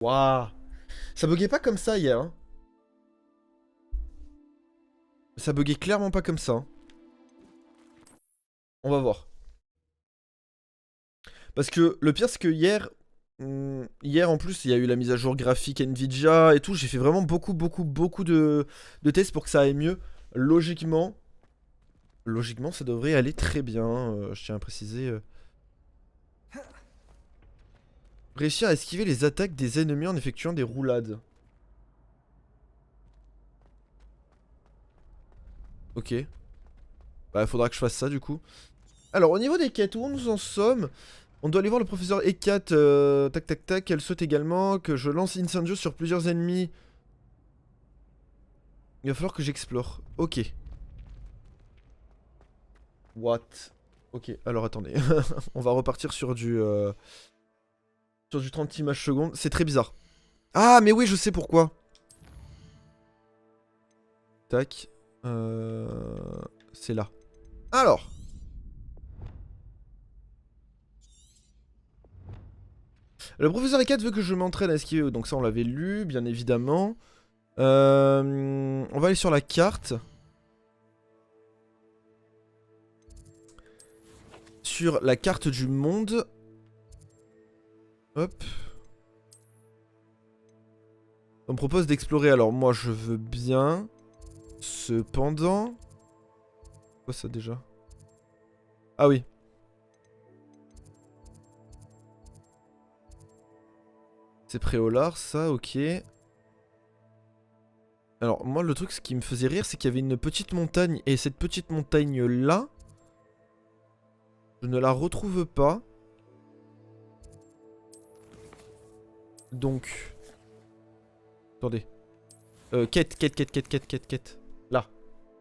Waouh. Ça buguait pas comme ça hier. Hein. Ça buguait clairement pas comme ça. Hein. On va voir. Parce que le pire, c'est que hier en plus, il y a eu la mise à jour graphique Nvidia et tout. J'ai fait vraiment beaucoup de tests pour que ça aille mieux. Logiquement, logiquement, ça devrait aller très bien. Je tiens à préciser. Réussir à esquiver les attaques des ennemis en effectuant des roulades. Ok. Bah, faudra que je fasse ça du coup. Alors, au niveau des quêtes, où nous en sommes? On doit aller voir le professeur Ekat. Tac, tac, tac. Elle souhaite également que je lance Incendio sur plusieurs ennemis. Il va falloir que j'explore. Ok. What? Ok, alors attendez. On va repartir sur du 30 images secondes. C'est très bizarre. Ah, mais oui, je sais pourquoi. Tac. C'est là. Alors. Le professeur Ekat veut que je m'entraîne à esquiver. Donc ça, on l'avait lu, bien évidemment. On va aller sur la carte. Sur la carte du monde. Hop. On me propose d'explorer. Alors moi, je veux bien. Cependant... Quoi ça déjà? Ah oui. C'est Préolard, ça, ok. Alors moi, le truc, ce qui me faisait rire, c'est qu'il y avait une petite montagne. Et cette petite montagne-là... Je ne la retrouve pas. Donc... Attendez. Quête. Là.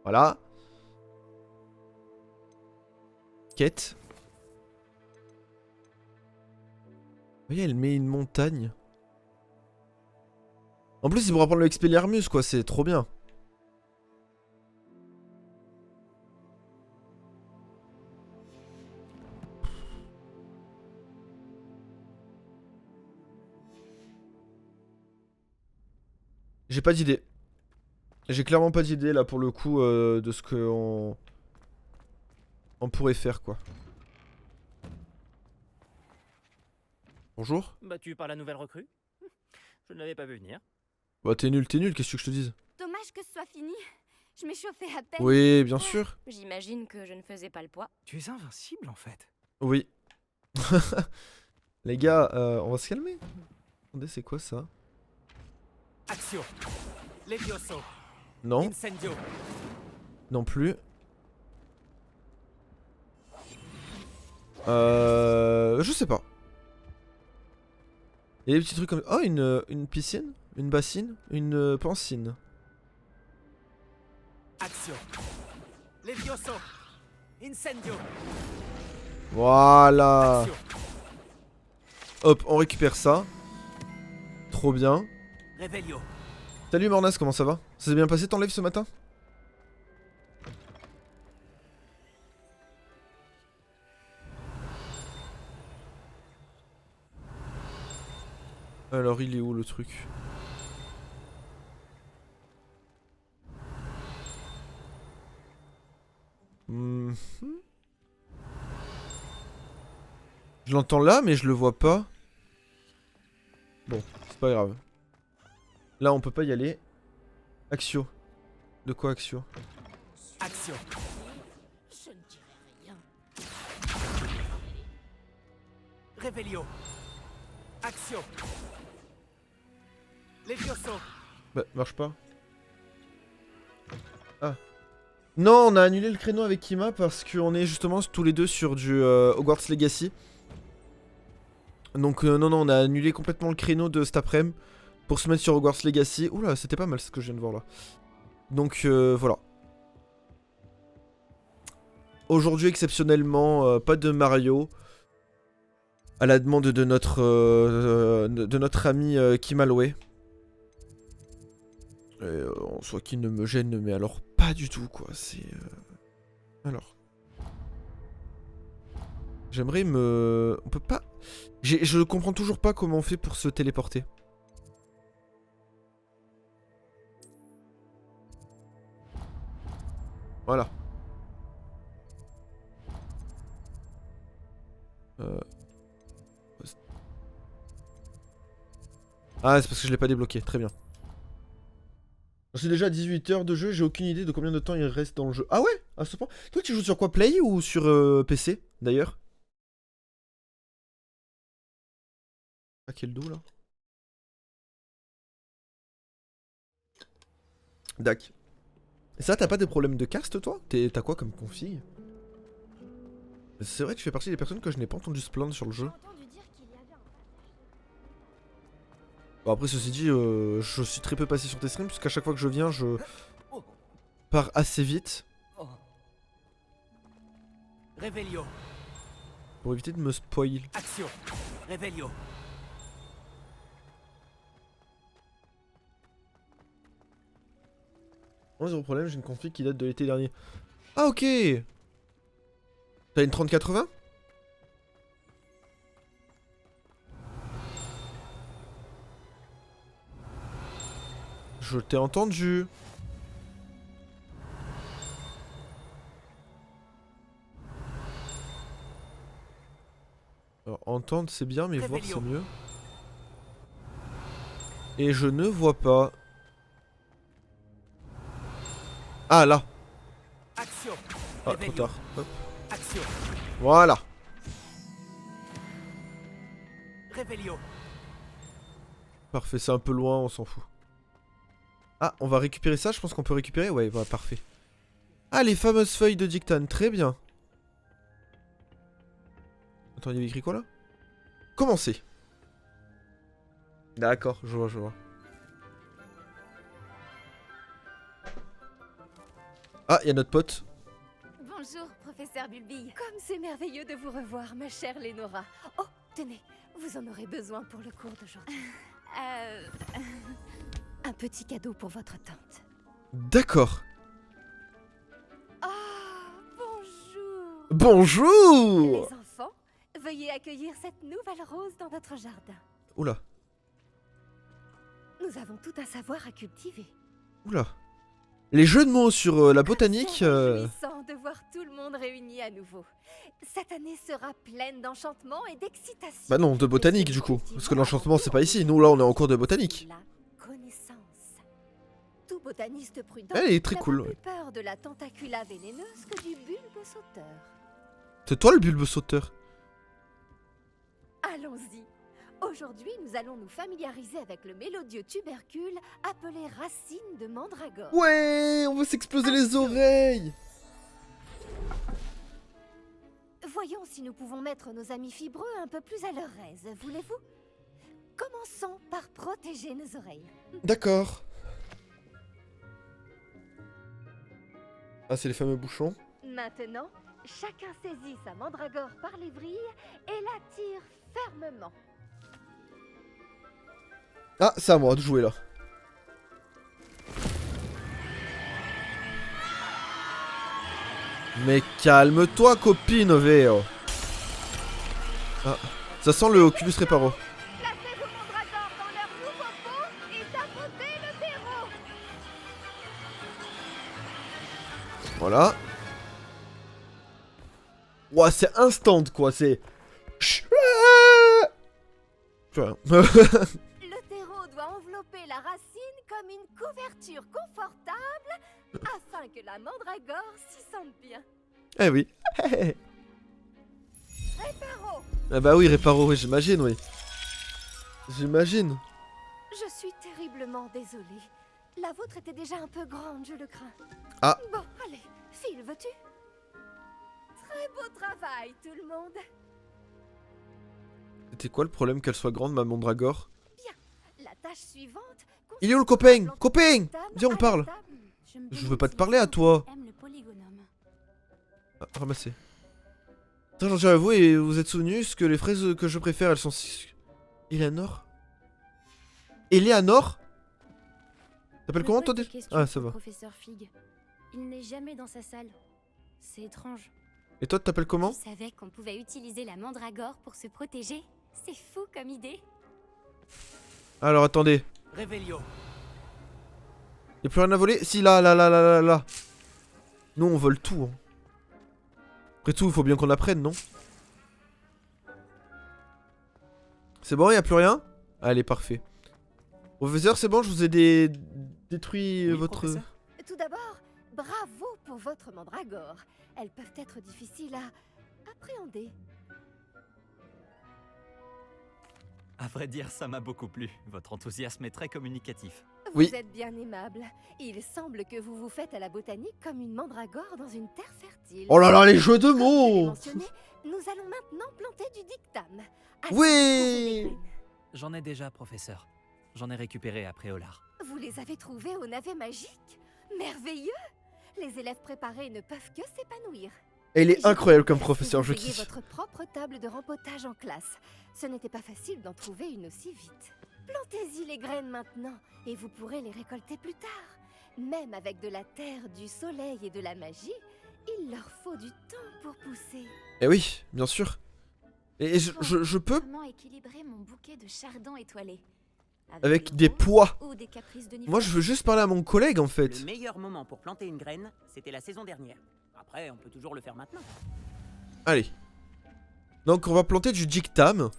Voilà. Quête. Vous voyez, elle met une montagne. En plus, c'est pour apprendre le Expelliarmus, quoi. C'est trop bien. J'ai pas d'idée. J'ai clairement pas d'idée, là, pour le coup, de ce qu'on... On pourrait faire, quoi. Bonjour. Battu par la nouvelle recrue? Je ne l'avais pas vu venir. Bah t'es nul, qu'est-ce que je te dise? Dommage que ce soit fini. Je m'échauffais à peine. Oui, bien sûr. J'imagine que je ne faisais pas le poids. Tu es invincible en fait. Oui. Les gars, on va se calmer. Attendez, c'est quoi ça? Axio. Levioso. Non, Incendio. non plus. Je sais pas. Il y a des petits trucs comme... Oh, une piscine? Une bassine? Une pancine? Axio. Levioso. Incendio. Voilà. Axio. Hop, on récupère ça. Trop bien. Revelio. Salut Mornas, comment ça va? Ça s'est bien passé ton live ce matin? Alors il est où le truc? Mhm. Je l'entends là mais je le vois pas. Bon, c'est pas grave. Là on peut pas y aller. Axio. De quoi Axio? Axio. Je ne dirai rien. Revelio. Axio. Levioso. Bah, marche pas. Ah. Non, on a annulé le créneau avec Kima parce qu'on est justement tous les deux sur du Hogwarts Legacy. Donc non, on a annulé complètement le créneau de cet après-midi pour se mettre sur Hogwarts Legacy. Oula, c'était pas mal ce que je viens de voir là. Donc voilà. Aujourd'hui, exceptionnellement, pas de Mario. À la demande de notre ami Kimaloé. En soi qui ne me gêne, mais alors pas du tout quoi. C'est... Alors. J'aimerais me... On peut pas... Je comprends toujours pas comment on fait pour se téléporter. Voilà. Ah, c'est parce que je l'ai pas débloqué, très bien. C'est déjà 18 heures de jeu, j'ai aucune idée de combien de temps il reste dans le jeu. Ah ouais, à ce point. Toi tu joues sur quoi, Play ou sur PC d'ailleurs? Ah, quel dos là. Dac. Et ça, t'as pas des problèmes de cast toi? T'as quoi comme config? C'est vrai que je fais partie des personnes que je n'ai pas entendu se plaindre sur le jeu. Bon, après ceci dit, je suis très peu passé sur tes streams, puisqu'à chaque fois que je viens, je pars assez vite. Revelio. Pour éviter de me spoil. Action. Revelio. Oh, zéro problème, j'ai une config qui date de l'été dernier. Ah ok. T'as une 3080? Je t'ai entendu. Alors, entendre c'est bien, mais voir c'est mieux. Et je ne vois pas. Ah là. Action. Ah, trop tard. Hop. Action. Voilà. Revelio. Parfait, c'est un peu loin, on s'en fout. Ah, on va récupérer ça, je pense qu'on peut récupérer. Ouais, bah, parfait. Ah, les fameuses feuilles de dictane, très bien. Attends, il y avait écrit quoi là? Commencer. D'accord, je vois, je vois. Ah, il y a notre pote. Bonjour, professeur Bulbille. Comme c'est merveilleux de vous revoir, ma chère Lénora. Oh, tenez, vous en aurez besoin pour le cours d'aujourd'hui. Un petit cadeau pour votre tante. D'accord. Ah, bonjour. Bonjour. Les enfants, veuillez accueillir cette nouvelle rose dans notre jardin. Oula. Nous avons tout un savoir à cultiver. Oula. Les jeux de mots sur la botanique. C'est réjouissant de voir tout le monde réuni à nouveau. Cette année sera pleine d'enchantement et d'excitation. Bah non, de botanique du coup. Parce que l'enchantement c'est pas ici. Nous là on est en cours de botanique. La connaissance. Tout botaniste prudent Elle est très n'a cool. pas plus peur de la tentacula vénéneuse que du bulbe sauteur. C'est toi le bulbe sauteur. Allons-y. Aujourd'hui, nous allons nous familiariser avec le mélodieux tubercule appelé racine de mandragore. Ouais, on va s'exploser les oreilles. Voyons si nous pouvons mettre nos amis fibreux un peu plus à leur aise, voulez-vous? Commençons par protéger nos oreilles. D'accord. Ah, c'est les fameux bouchons. Maintenant, chacun saisit sa mandragore par les vrilles et la tire fermement. Ah, c'est à moi de jouer là. Mais calme-toi, copine, Véo. Ah, ça sent le Oculus Reparo. Placez vos mandragores dans leur nouveau pot et tapotez le terreau. Voilà. Ouah, c'est instant quoi, c'est... Putain. Le terreau doit envelopper la racine comme une couverture confortable afin que la mandragore s'y sente bien. Eh oui. Reparo, Ah bah oui, Reparo, oui, j'imagine, oui. J'imagine. je suis terriblement désolée. La vôtre était déjà un peu grande, je le crains. Ah. Bon, allez, file, veux-tu? Très beau travail, tout le monde. C'était quoi le problème qu'elle soit grande, ma mandragore? La tâche suivante... Il est où le copain? Copain! Viens, on parle. me Je demande veux pas si te parler à les toi. enfants aiment le polygonome. Ah, ramasser. Très gentil à vous et vous êtes souvenu ce que les fraises que je préfère, elles sont... Eleanor? Eleanor? T'appelles Je comment pose toi des déjà? questions Ah, au ça va. Professeur Fig. Il n'est jamais dans sa salle. C'est étrange. Et toi, t'appelles comment? Je savais qu'on pouvait utiliser la mandragore pour se protéger. C'est fou comme idée. Alors, attendez. Revelio. Y'a plus rien à voler? Si, là. Nous on vole tout. Hein. Après tout, il faut bien qu'on apprenne, non? C'est bon, y a plus rien? Allez, parfait. Professeur, c'est bon, je vous ai détruit Oui, votre... professeur. Tout d'abord, bravo pour votre mandragore. Elles peuvent être difficiles à appréhender. À vrai dire, ça m'a beaucoup plu. Votre enthousiasme est très communicatif. Vous Oui. êtes bien aimable. Il semble que vous vous faites à la botanique comme une mandragore dans une terre fertile. Oh là là, les jeux de Comme je l'ai mots! mentionné, nous allons maintenant planter du dictam. Allez, Oui. trouvez des graines. J'en ai déjà, professeur. J'en ai récupéré après Olar. Vous les avez trouvés au navet magique? Merveilleux! Les élèves préparés ne peuvent que s'épanouir. Elle est J'ai incroyable comme découvert que professeur, je vous ayez kiffe. votre propre table de rempotage en classe. Ce n'était pas facile d'en trouver une aussi vite. Plantez-y les graines maintenant, et vous pourrez les récolter plus tard. Même avec de la terre, du soleil et de la magie, il leur faut du temps pour pousser. Eh oui, bien sûr. Et je peux Comment équilibrer mon bouquet de chardons étoilés? avec le des rose poids. ou des caprices de Moi, je veux juste parler à mon collègue en fait. Le meilleur moment pour planter une graine, c'était la saison dernière. Après, on peut toujours le faire maintenant. Allez. Donc, on va planter du dictam.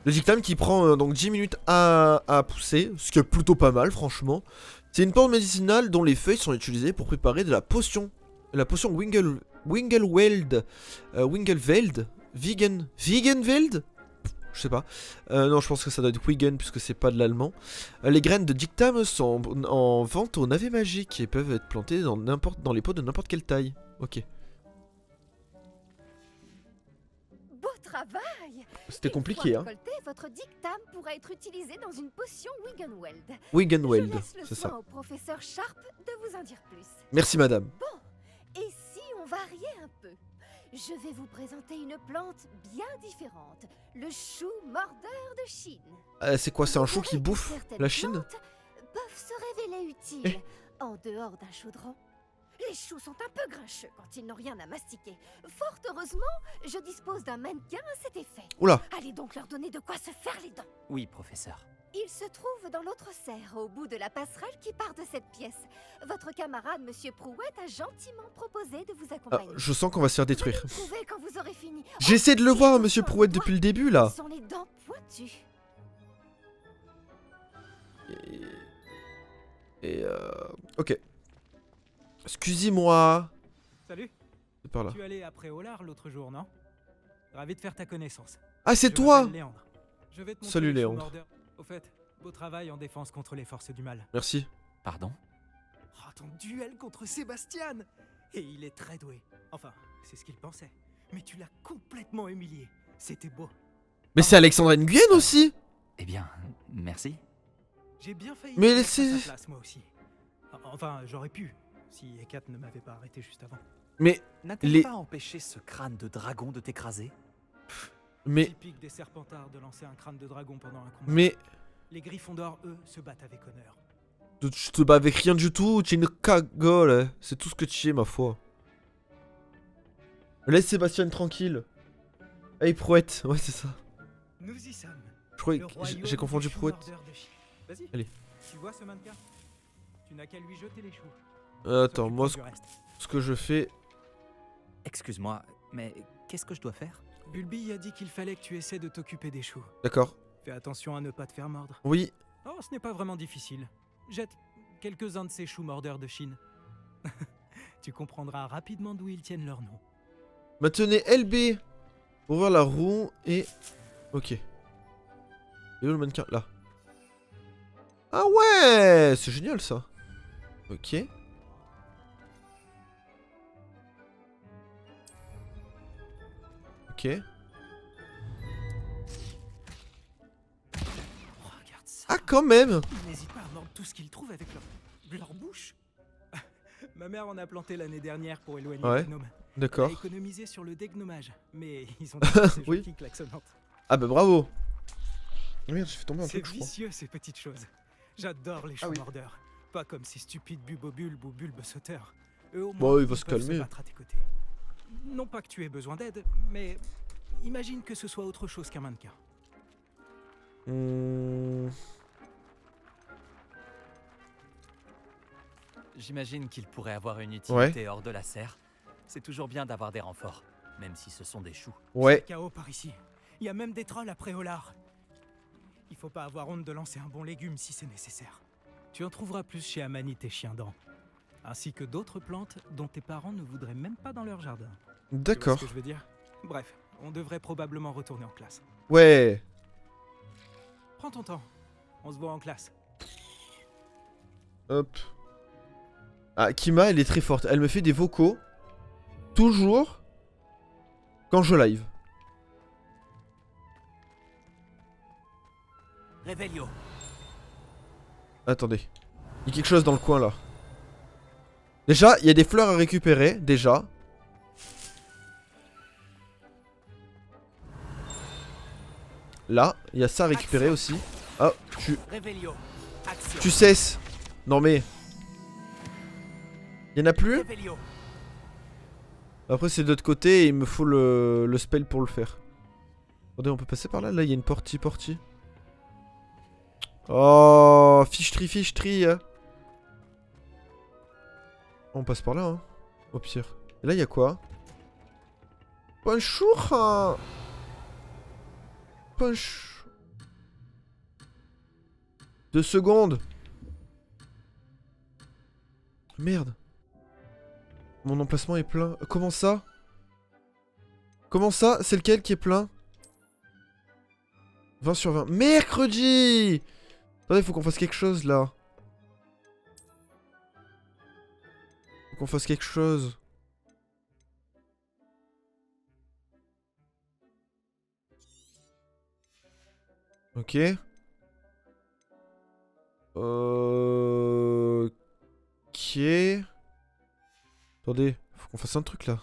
Le dictam qui prend donc 10 minutes à pousser, ce qui est plutôt pas mal, franchement. C'est une plante médicinale dont les feuilles sont utilisées pour préparer de la potion. La potion Wingelweld. Wingelveld Veganveld. Je sais pas. Non, je pense que ça doit être Wigan puisque c'est pas de l'allemand. Les graines de dictam sont en vente au navet magique et peuvent être plantées dans les pots de n'importe quelle taille. Ok. Beau travail! C'était Une compliqué, fois hein. récolté, votre dictam pourra être utilisé dans une potion Wiganweld. Wiganweld, Je laisse le c'est soin ça. au professeur Sharp de vous en dire plus. Merci madame. Et si on variait un peu? Je vais vous présenter une plante bien différente, le chou mordeur de Chine. C'est quoi, c'est un chou Vous qui verrez que bouffe certaines la Chine? plantes peuvent se révéler utiles en dehors d'un chaudron. Les choux sont un peu grincheux quand ils n'ont rien à mastiquer. Fort heureusement, je dispose d'un mannequin à cet effet. Oula. Allez donc leur donner de quoi se faire les dents. Oui, professeur. Il se trouve dans l'autre serre, au bout de la passerelle qui part de cette pièce. Votre camarade, Monsieur Prouette, a gentiment proposé de vous Ah, accompagner. je sens qu'on va se faire détruire. Veuillez me trouver quand vous aurez fini. J'essaie de le Oh, voir, et monsieur attention, Prouette, moi, depuis le début, là. Ce sont les dents pointues. Ok. Excusez-moi. Salut, C'est par là. tu allais après Olar l'autre jour, non? Ravi de faire ta connaissance. Ah, c'est Je toi! m'appelle Léandre. Je vais te montrer Salut, le chou Léandre. mordeur. Au fait, beau travail en défense contre les forces du mal. Merci. Pardon? Oh, ton duel contre Sébastien! Et il est très doué. Enfin, c'est ce qu'il pensait. Mais tu l'as complètement humilié. C'était beau. Mais c'est Alexandra Nguyen aussi! Eh bien, merci. J'ai bien failli Mais te mettre c'est- à sa place, moi aussi. Enfin, j'aurais pu, si Hecat ne m'avait pas arrêté juste avant. Mais, N'a-t-elle Les- pas empêché ce crâne de dragon de t'écraser? mais, Typique des Serpentards de lancer un crâne de dragon pendant un combat. mais... Les Gryffondors, eux, se battent avec honneur. Je te bats avec rien du tout, tu es une cagole. Hein. C'est tout ce que tu es, ma foi. Laisse Sébastien tranquille. Hey, Prouette. Ouais, c'est ça. Nous y sommes. Je crois Le que royaume j'ai confondu du chou Prouette. mordeur de Chine. Vas-y. Allez. Tu vois ce mannequin? Tu n'as qu'à lui jeter les choux. Attends, moi, S'occuperont du reste. ce que je fais... Excuse-moi, mais qu'est-ce que je dois faire? Bulby a dit qu'il fallait que tu essaies de t'occuper des choux. D'accord. Fais attention à ne pas te faire mordre. Oui. Oh, ce n'est pas vraiment difficile. Jette quelques-uns de ces choux mordeurs de Chine. Tu comprendras rapidement d'où ils tiennent leur nom. Maintenez LB. Pour ouvrir la roue et... Ok. Et où le mannequin? Là. Ah ouais! C'est génial, ça. Ok. Ok. Oh, regarde ça. Ah, quand même! Ils n'hésitent pas à mordre tout ce qu'ils trouvent avec leur bouche. Ma mère en a planté l'année dernière pour éloigner Ouais, les gnomes. Elle a D'accord. économisé sur le dégnomage, mais ils ont des ces Oui. qui klaxonnantes. Ah bah bravo. Merde, j'ai fait tomber un C'est truc, je crois. vicieux ces petites choses. J'adore les choux Ah oui. mordeurs. Pas comme ces stupides bulbobulbes ou bulbes sauteurs. Eux au Bah, moins, il va ils se peuvent calmer. battre à tes côtés. Non pas que tu aies besoin d'aide, mais imagine que ce soit autre chose qu'un mannequin. J'imagine qu'il pourrait avoir une utilité hors de la serre. C'est toujours bien d'avoir des renforts, même si ce sont des choux. Ouais. C'est chaos par ici. Il y a même des trolls à Préolard. Il faut pas avoir honte de lancer un bon légume si c'est nécessaire. Tu en trouveras plus chez Amanite et Chiendent, ainsi que d'autres plantes dont tes parents ne voudraient même pas dans leur jardin. Tu vois D'accord. ce que je veux dire? Bref, on devrait probablement retourner en classe. Ouais. Prends ton temps. On se voit en classe. Hop. Ah, Kima, elle est très forte. Elle me fait des vocaux. Toujours. Quand je live. Revelio. Attendez. Il y a quelque chose dans le coin là. Déjà, il y a des fleurs à récupérer. Déjà. Là, il y a ça à récupérer aussi. Ah, Revelio. Action. tu cesses. Non mais. Il y en a plus? Revelio. Après c'est de l'autre côté et il me faut le spell pour le faire. Attendez, on peut passer par là? Là, il y a une portie. Oh, fiche-tri. Hein. On passe par là, hein. Au pire. Et là, il y a quoi? Bonjour. Punch. 2 secondes. Merde. Mon emplacement est plein. Comment ça? Comment ça? C'est lequel qui est plein? 20 sur 20. Mercredi! Attendez, faut qu'on fasse quelque chose là. Faut qu'on fasse quelque chose. Ok. Ok. Attendez, faut qu'on fasse un truc là.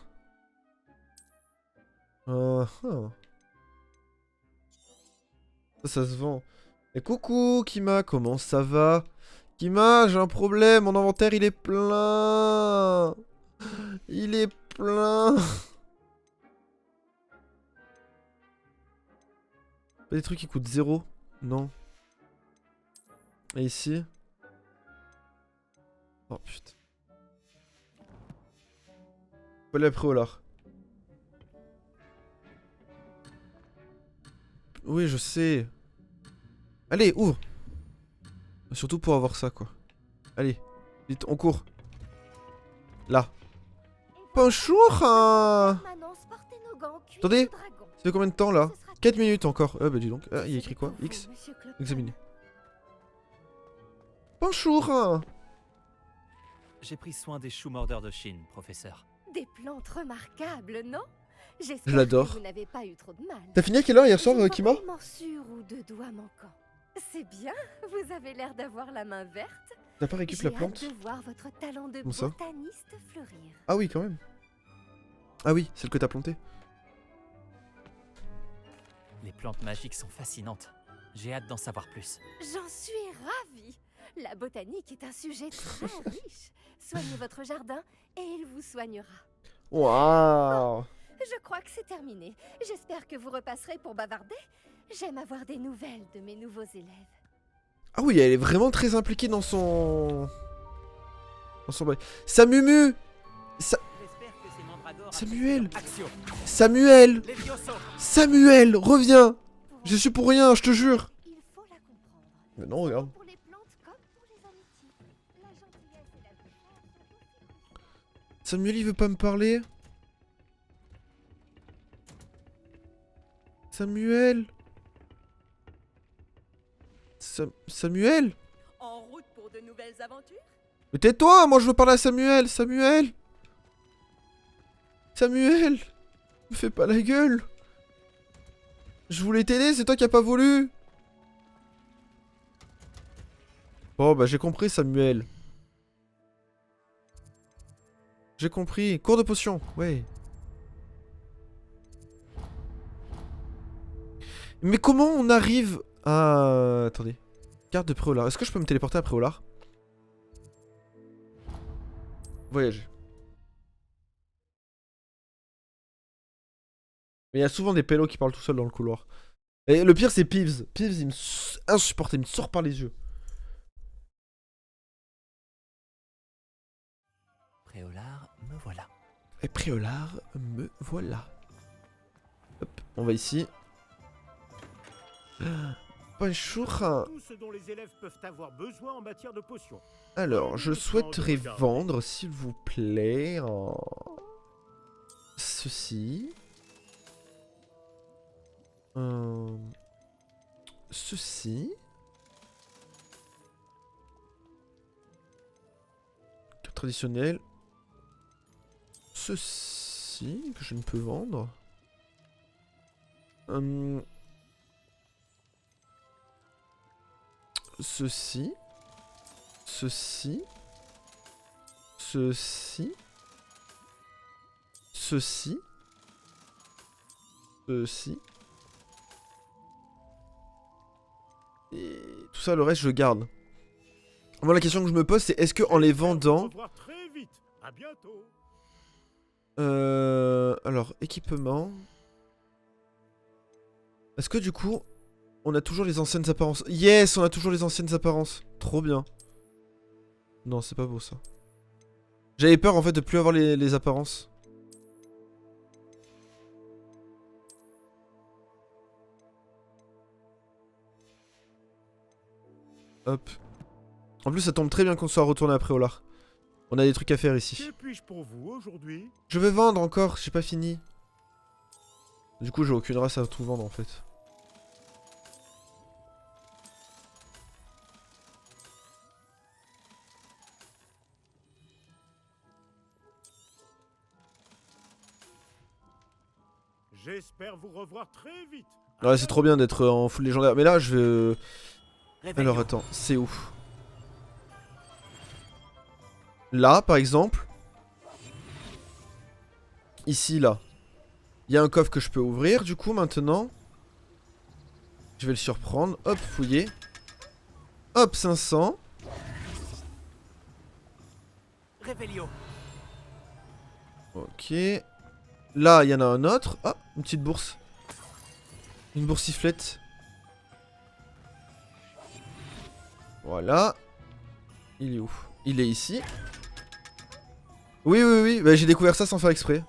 Ça se vend. Et coucou Kima, comment ça va? Kima, j'ai un problème, mon inventaire il est plein. Il est plein. Pas des trucs qui coûtent 0? Non. Et ici? Oh putain. Faut aller après au lard. Oui, je sais. Allez, ouvre. Surtout pour avoir ça, quoi. Allez, vite, on court. Là. Bonjour hein. Attendez, ça fait combien de temps, là? 4 minutes encore. Bah dis donc. Ah, il y a écrit quoi? X. Examiner. Bonjour hein. J'ai pris soin des choux mordeurs de Chine, professeur. Des plantes remarquables, non? Je J'espère l'adore. que vous n'avez pas eu trop de mal. T'as fini à quelle heure hier soir, Je ne vois Kima? pas une morsure ou deux doigts manquants. C'est bien, vous avez l'air d'avoir la main verte. T'as pas récupéré la J'ai plante? hâte de voir votre talent de Comment ça? botaniste fleurir. Ah oui, quand même. Ah oui, celle que t'as plantée. Les plantes magiques sont fascinantes. J'ai hâte d'en savoir plus. J'en suis ravie. La botanique est un sujet très riche. Soignez votre jardin et il vous soignera. Waouh. Je crois que c'est terminé. J'espère que vous repasserez pour bavarder. J'aime avoir des nouvelles de mes nouveaux élèves. Ah oui, elle est vraiment très impliquée dans son... bail. Samumu. J'espère que ces mandragores... Samuel. Action. Samuel. Levioso. Samuel, reviens. Je suis pour rien, je te jure. Il faut la comprendre. Mais non, regarde. Pour les plantes comme pour les amitiés. La gentillesse et la douceur sont aussi... Samuel, il veut pas me parler. Samuel. Samuel. En route pour de nouvelles aventures? Mais tais-toi, moi je veux parler à Samuel. Samuel. Samuel. Me fais pas la gueule. Je voulais t'aider, c'est toi qui as pas voulu. Bon bah j'ai compris Samuel. J'ai compris. Cours de potion, ouais. Mais comment on arrive à... Attendez. Carte de Préolard. Est-ce que je peux me téléporter à Préolard? Voyager. Mais il y a souvent des pélos qui parlent tout seuls dans le couloir. Et le pire c'est Peeves. Peeves il me insupporte, il me sort par les yeux. Et Préolard, me voilà. Hop, on va ici. Bonjour. Tout ce dont les élèves peuvent avoir besoin en matière de potions. Alors, je souhaiterais vendre, s'il vous plaît, ceci. Ceci. Traditionnel. Ceci, que je ne peux vendre. Ceci. Ceci. Ceci. Ceci. Ceci. Et tout ça, le reste, je garde. Moi, la question que je me pose, c'est est-ce que en les vendant... Alors, équipement... Est-ce que du coup, on a toujours les anciennes apparences? Yes, on a toujours les anciennes apparences. Trop bien. Non, c'est pas beau ça. J'avais peur en fait de plus avoir les apparences. Hop. En plus, ça tombe très bien qu'on soit retourné après Olar. On a des trucs à faire ici. Que puis-je pour vous aujourd'hui? Je veux vendre encore, j'ai pas fini. Du coup, j'ai aucune race à tout vendre en fait. J'espère vous revoir très vite. Ouais, c'est trop bien d'être en full légendaire. Mais là, je vais... Réveillon. Alors attends, c'est où? Là, par exemple. Ici, là. Il y a un coffre que je peux ouvrir, du coup, maintenant. Je vais le surprendre. Hop, fouiller. Hop, 500. Réveillon. Ok. Là, il y en a un autre. Ah, une petite bourse. Une boursiflette. Voilà. Il est où? Il est ici. Oui, oui, oui. Bah, j'ai découvert ça sans faire exprès.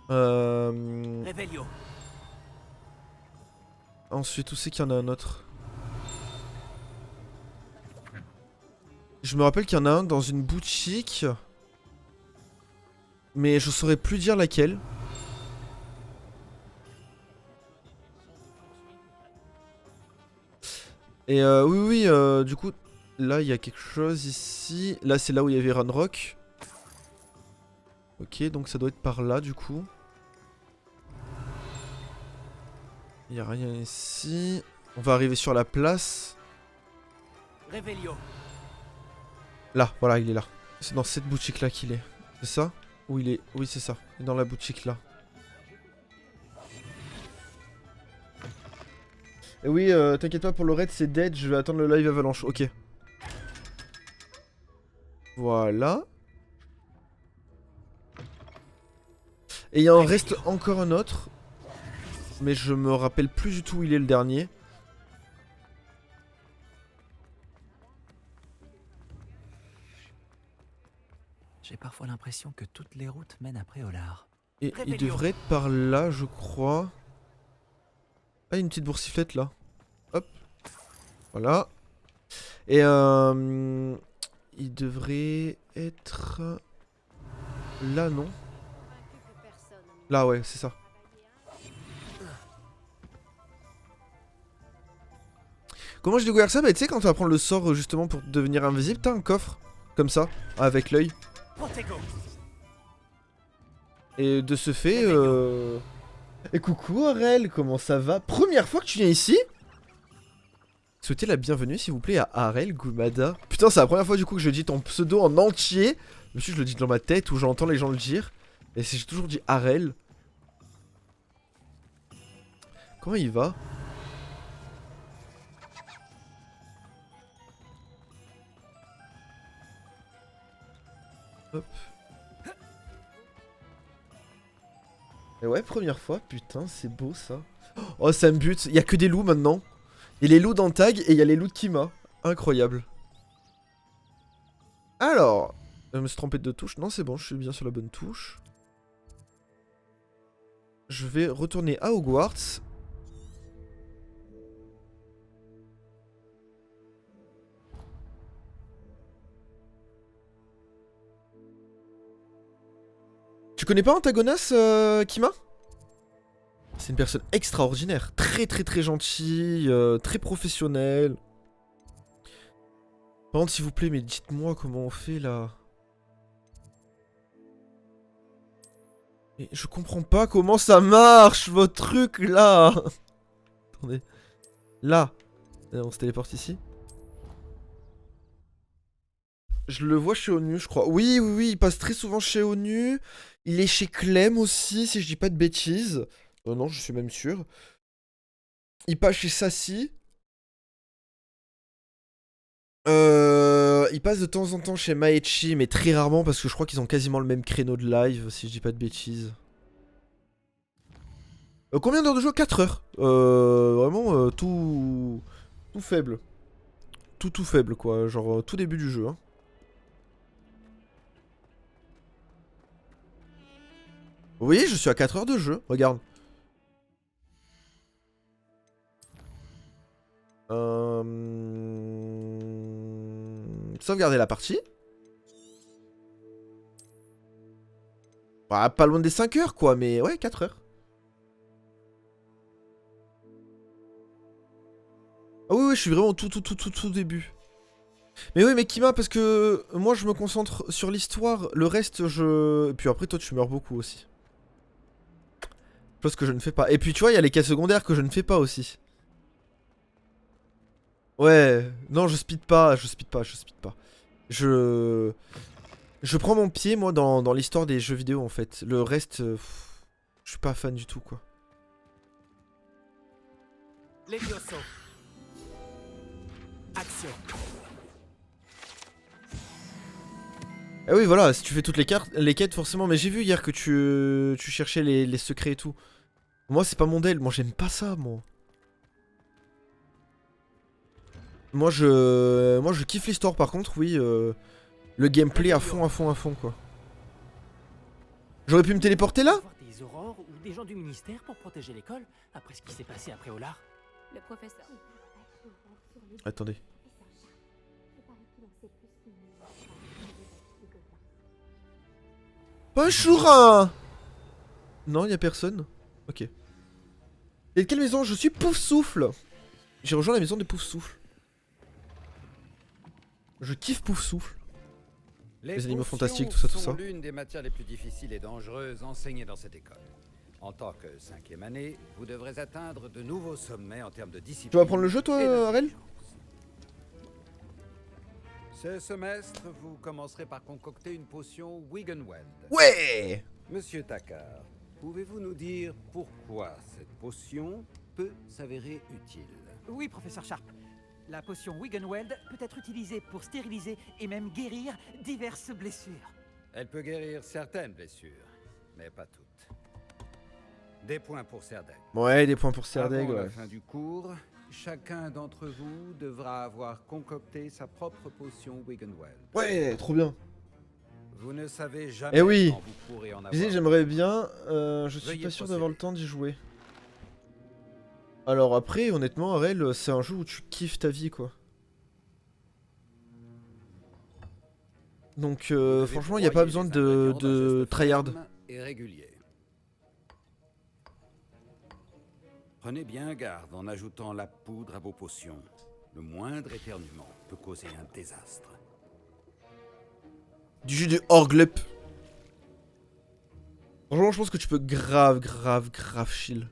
Réveillon. Ensuite, où c'est qu'il y en a un autre? Je me rappelle qu'il y en a un dans une boutique. Mais je saurais plus dire laquelle. Et oui, oui, du coup, là, il y a quelque chose ici. Là, c'est là où il y avait Ranrock. Ok, donc ça doit être par là, du coup. Il n'y a rien ici. On va arriver sur la place. Réveillon. Là, voilà, il est là. C'est dans cette boutique-là qu'il est. C'est ça? Où il est? Oui, c'est ça. Il est dans la boutique là. Et oui, t'inquiète pas pour le raid, c'est dead. Je vais attendre le live avalanche. Ok. Voilà. Et il en reste encore un autre. Mais je me rappelle plus du tout où il est le dernier. J'ai parfois l'impression que toutes les routes mènent à Préolard. Et il devrait être par là, je crois. Ah, une petite boursiflette là. Hop. Voilà. Et il devrait être... Là, non? Là, ouais, c'est ça. Comment j'ai découvert ça? Bah, tu sais, quand tu vas prendre le sort justement pour devenir invisible, t'as un coffre. Comme ça, avec l'œil. Et de ce fait, Et coucou Arel, comment ça va? Première fois que tu viens ici? Souhaitez la bienvenue s'il vous plaît à Arel Gumada. Putain, c'est la première fois du coup que je dis ton pseudo en entier. Monsieur, je le dis dans ma tête ou j'entends les gens le dire. Et j'ai toujours dit Arel. Comment il va? Hop. Et ouais, première fois, putain, c'est beau ça. Oh, ça me bute, il y a que des loups maintenant. Il y a les loups d'Antag et il y a les loups de Kima. Incroyable. Alors, Je me suis trompé de touche. Non, c'est bon, je suis bien sur la bonne touche. Je vais retourner à Hogwarts. Tu connais pas Antagonas, Kima? C'est une personne extraordinaire. Très très très gentille, très professionnelle. Par contre, s'il vous plaît, mais dites-moi comment on fait là. Mais je comprends pas comment ça marche, votre truc là. Attendez. Là. On se téléporte ici. Je le vois chez ONU, je crois. Oui, oui, oui, il passe très souvent chez ONU. Il est chez Clem aussi, si je dis pas de bêtises. Non, je suis même sûr. Il passe chez Sassy. Il passe de temps en temps chez Maechi, mais très rarement parce que je crois qu'ils ont quasiment le même créneau de live, si je dis pas de bêtises. Combien d'heures de jeu? 4 heures. Vraiment tout faible. Tout faible quoi, genre tout début du jeu. Hein. Oui, je suis à 4 heures de jeu, regarde. Sauvegarder la partie. Bah, pas loin des 5 heures quoi, mais ouais, 4 heures. Ah oui, oui, je suis vraiment tout début. Mais oui, mais Kima, parce que moi je me concentre sur l'histoire, le reste je... Et puis après toi tu meurs beaucoup aussi. Chose que je ne fais pas. Et puis tu vois, il y a les quêtes secondaires que je ne fais pas aussi. Ouais, non, je speed pas. Je prends mon pied, moi, dans l'histoire des jeux vidéo, en fait. Le reste, je suis pas fan du tout, quoi. Levioso. Action. Ah oui, voilà, si tu fais toutes les quêtes, forcément. Mais j'ai vu hier que tu cherchais les secrets et tout. Moi, c'est pas mon deal. Moi, j'aime pas ça, moi. Moi, je kiffe l'histoire, par contre, oui. Le gameplay à fond, quoi. J'aurais pu me téléporter là? Des aurores ou des gens du ministère pour protéger l'école après ce qui s'est passé après Olar. Le professeur. Attendez. Bonjour. Non, y a personne. Ok. Et de quelle maison? Je suis Pouf Souffle. J'ai rejoint la maison de Pouf Souffle. Je kiffe Pouf Souffle. Les animaux fantastiques, tout ça, tout ça. C'est l'une des matières les plus difficiles et dangereuses enseignées dans cette école. En tant que 5e année, vous devrez atteindre de nouveaux sommets en termes de discipline. Tu vas prendre le jeu, toi, Arel? Ce semestre, vous commencerez par concocter une potion Wiggenweld. Ouais! Monsieur Takar, pouvez-vous nous dire pourquoi cette potion peut s'avérer utile? Oui, professeur Sharp. La potion Wiggenweld peut être utilisée pour stériliser et même guérir diverses blessures. Elle peut guérir certaines blessures, mais pas toutes. Des points pour Serdaigle. Ouais, des points pour Serdaigle. Avant la fin du cours, chacun d'entre vous devra avoir concocté sa propre potion Wiggenweld. Ouais, trop bien. Vous ne savez jamais Eh oui. quand vous pourrez en avoir. J'aimerais bien. Je suis pas sûr d'avoir le temps d'y jouer. Alors après, honnêtement, Arel, c'est un jeu où tu kiffes ta vie, quoi. Donc franchement, il n'y a pas besoin de tryhard. Et régulier. Prenez bien garde en ajoutant la poudre à vos potions. Le moindre éternuement peut causer un désastre. Du jus de Orglep. Franchement, je pense que tu peux grave chill.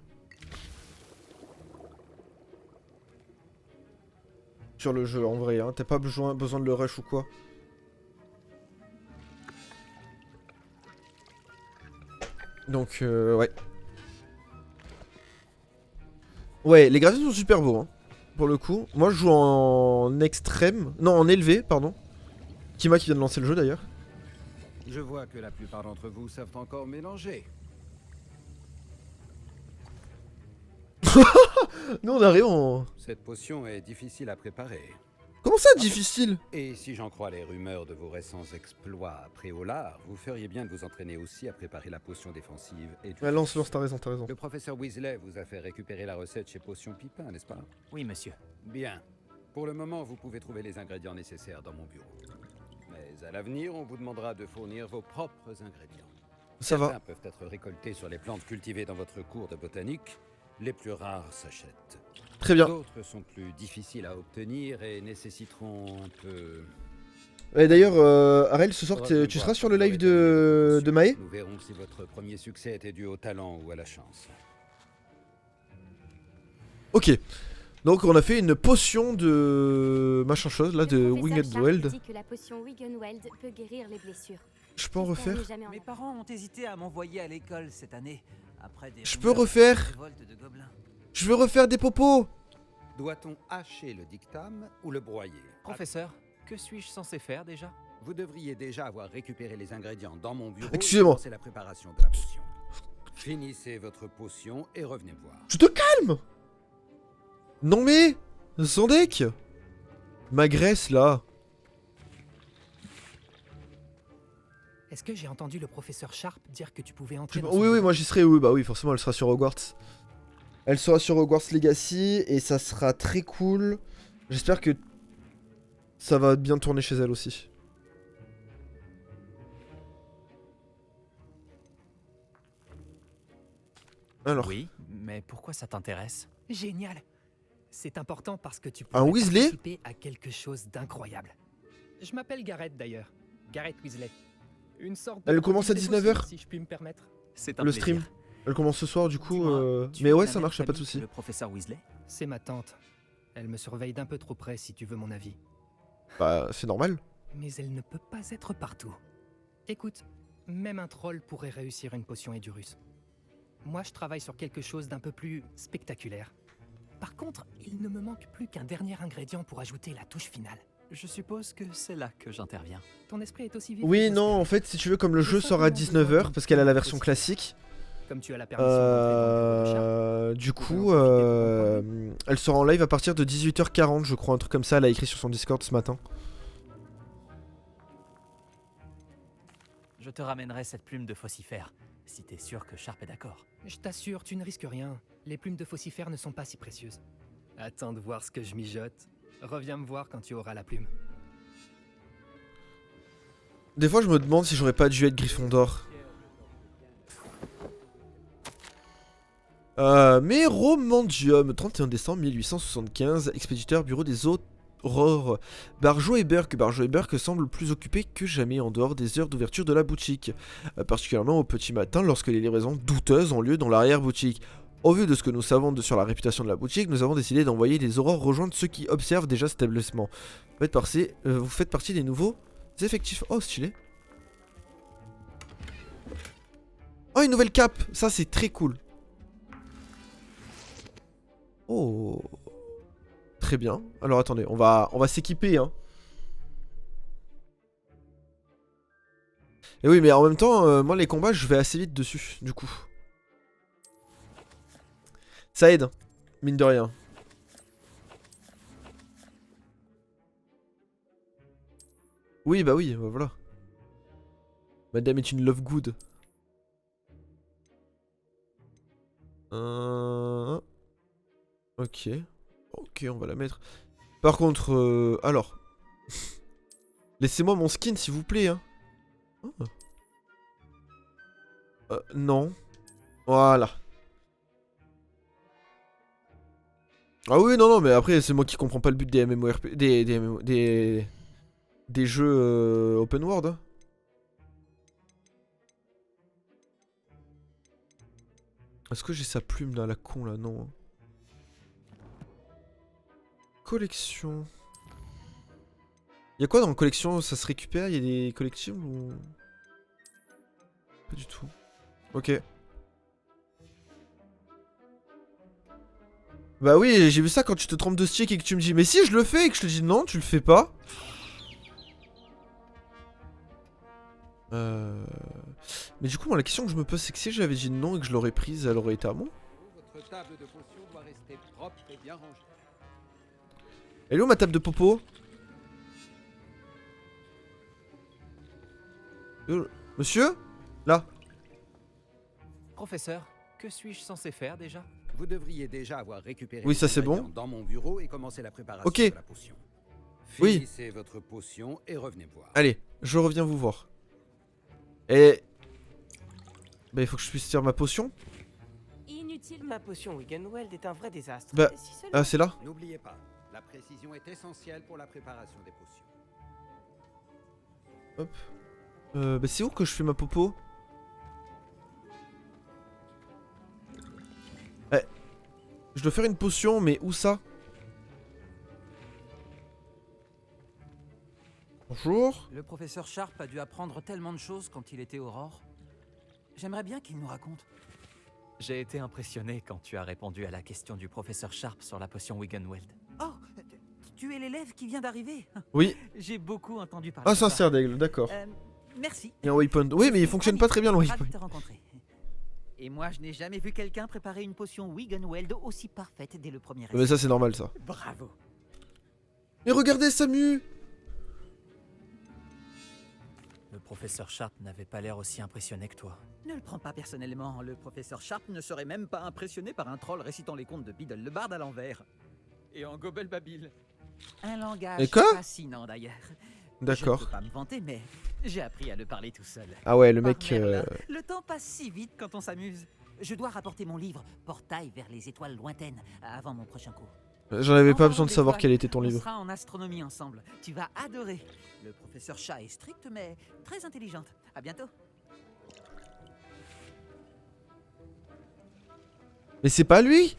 Sur le jeu, en vrai, hein. T'as pas besoin de le rush ou quoi. Donc, ouais. Ouais, les graphismes sont super beaux, hein, pour le coup. Moi, je joue en extrême. Non, en élevé, pardon. Kima qui vient de lancer le jeu, d'ailleurs. Je vois que la plupart d'entre vous savent encore mélanger. Nous, on arrive en... Cette potion est difficile à préparer. Comment ça, difficile? Et si j'en crois les rumeurs de vos récents exploits à Préolard, vous feriez bien de vous entraîner aussi à préparer la potion défensive et du... Ouais, lance, t'as raison, t'as raison. Le professeur Weasley vous a fait récupérer la recette chez Potion Pipin, n'est-ce pas? Oui, monsieur. Bien. Pour le moment, vous pouvez trouver les ingrédients nécessaires dans mon bureau. Mais à l'avenir, on vous demandera de fournir vos propres ingrédients. Ça va. Certains peuvent être récoltés sur les plantes cultivées dans votre cours de botanique. Les plus rares s'achètent. Très bien. D'autres sont plus difficiles à obtenir et nécessiteront un peu... Et d'ailleurs, Arel, ce soir, tu seras sur le live de Maë? Nous verrons si votre premier succès était dû au talent ou à la chance. Ok. Donc on a fait une potion de machin chose là, de Wiggenweld. dit que la potion Wiggenweld peut guérir les blessures. Je peux en refaire? Mes parents ont hésité à m'envoyer à l'école cette année. Après des Je peux refaire? révoltes de gobelins. Je veux refaire des popos! Doit-on hacher le dictame ou le broyer? Professeur, que suis-je censé faire déjà? Vous devriez déjà avoir récupéré les ingrédients dans mon bureau. Excusez-moi. C'est la préparation de la potion. Finissez votre potion et revenez me voir. Tu te calmes! Non mais... Son deck! Ma graisse là. Est-ce que j'ai entendu le professeur Sharp dire que tu pouvais entrer dans Oui, oui, moi j'y serai, oui, bah oui, forcément elle sera sur Hogwarts. Elle sera sur Hogwarts Legacy et ça sera très cool. J'espère que ça va bien tourner chez elle aussi. Alors. Oui, mais pourquoi ça t'intéresse? Génial. C'est important parce que tu peux Un Weasley participer à quelque chose d'incroyable. Je m'appelle Gareth d'ailleurs. Gareth Weasley. Une sorte de Elle commence à des 19 h potions, si je puis me permettre. C'est un le plaisir. stream. Elle commence ce soir du coup. Tu Mais es ouais, la ça même marche, y'a pas de famille souci. que Le professeur Weasley? C'est ma tante. Elle me surveille d'un peu trop près si tu veux mon avis. Bah, c'est normal. Mais elle ne peut pas être partout. Écoute, même un troll pourrait réussir une potion Edurus. Moi, je travaille sur quelque chose d'un peu plus spectaculaire. Par contre, il ne me manque plus qu'un dernier ingrédient pour ajouter la touche finale. Je suppose que c'est là que j'interviens. Ton esprit est aussi vif. Oui, non, en fait, si tu veux, comme le jeu sort à 19 h, parce qu'elle a la version classique. Comme tu as la permission d'entrer dans le bureau de Sharp. Du coup, elle sera en live à partir de 18 h 40, je crois, un truc comme ça. Elle a écrit sur son Discord ce matin. Je te ramènerai cette plume de Faucifère, si t'es sûr que Sharp est d'accord. Je t'assure, tu ne risques rien. Les plumes de Faucifère ne sont pas si précieuses. Attends de voir ce que je mijote. Reviens me voir quand tu auras la plume. Des fois, je me demande si j'aurais pas dû être Gryffondor. Méromandium, 31 décembre 1875, expéditeur, bureau des aurores. Barjo et Burke semblent plus occupés que jamais en dehors des heures d'ouverture de la boutique, particulièrement au petit matin lorsque les livraisons douteuses ont lieu dans l'arrière-boutique. Au vu de ce que nous savons sur la réputation de la boutique, nous avons décidé d'envoyer des aurores rejoindre ceux qui observent déjà cet établissement. Vous faites partie des nouveaux effectifs. Oh, stylé. Oh, une nouvelle cape. Ça, c'est très cool. Oh. Très bien. Alors, attendez. On va s'équiper, hein. Et oui, mais en même temps, moi, les combats, je vais assez vite dessus, du coup. Ça aide, mine de rien. Oui, bah oui, bah voilà. Madame est une love good. Ok. Ok, on va la mettre. Par contre, alors. Laissez-moi mon skin, s'il vous plaît, hein. Oh. Non. Voilà. Ah oui, non, non, mais après, c'est moi qui comprends pas le but des MMORP... des jeux open world. Hein. Est-ce que j'ai sa plume là, la con là? Non. Collection. Y'a quoi dans la collection? Ça se récupère? Y'a des collections ou... Pas du tout. Ok. Bah oui, j'ai vu ça quand tu te trompes de stick et que tu me dis mais si je le fais et que je te dis non, tu le fais pas. Mais du coup, moi la question que je me pose c'est que si j'avais dit non et que je l'aurais prise, elle aurait été à moi. Votre table de potion doit rester propre et bien rangée. Elle est où ma table de popo? Monsieur? Là. Professeur, que suis-je censé faire déjà? Vous devriez déjà avoir récupéré Oui, ça les c'est bon. ingrédients dans mon bureau et commencer la préparation Ok. de la potion. Oui. Finissez votre potion et revenez me voir. Allez, je reviens vous voir. Et... Bah il faut que je puisse faire ma potion. Inutile. Ma potion Wiggenweld est un vrai désastre. Bah, Si seulement- ah c'est là. N'oubliez pas, la précision est essentielle pour la préparation des potions. Hop. Bah c'est où que je fais ma popo? Eh. Je dois faire une potion, mais où ça? Bonjour. Le professeur Sharp a dû apprendre tellement de choses quand il était Aurore. J'aimerais bien qu'il nous raconte. J'ai été impressionné quand tu as répondu à la question du professeur Sharp sur la potion Wiggenweld. Oh, tu es l'élève qui vient d'arriver? Oui. J'ai beaucoup entendu parler Ah, de c'est un ça. cerf d'aigle, d'accord. Merci. Il y a un waypoint. Oui, mais il fonctionne pas très bien le Ravi waypoint. de te rencontrer. Et moi, je n'ai jamais vu quelqu'un préparer une potion Wiggenweld aussi parfaite dès le premier essai. Mais ça c'est normal ça. Bravo. Mais regardez Samu. Le professeur Sharp n'avait pas l'air aussi impressionné que toi. Ne le prends pas personnellement, le professeur Sharp ne serait même pas impressionné par un troll récitant les contes de Biddle le Bard à l'envers. Et en gobel-babil. Un langage Et quoi? fascinant d'ailleurs. D'accord. Je ne peux pas me vanter, mais j'ai appris à le parler tout seul. Ah ouais, le Par mec... Merlin, le temps passe si vite quand on s'amuse. Je dois rapporter mon livre, Portail vers les étoiles lointaines, avant mon prochain cours. J'en avais En pas parlant besoin de savoir d'étoiles, quel était ton on livre. sera en astronomie ensemble. Tu vas adorer. Le professeur Chat est strict, mais très intelligente. À bientôt. Mais c'est pas lui.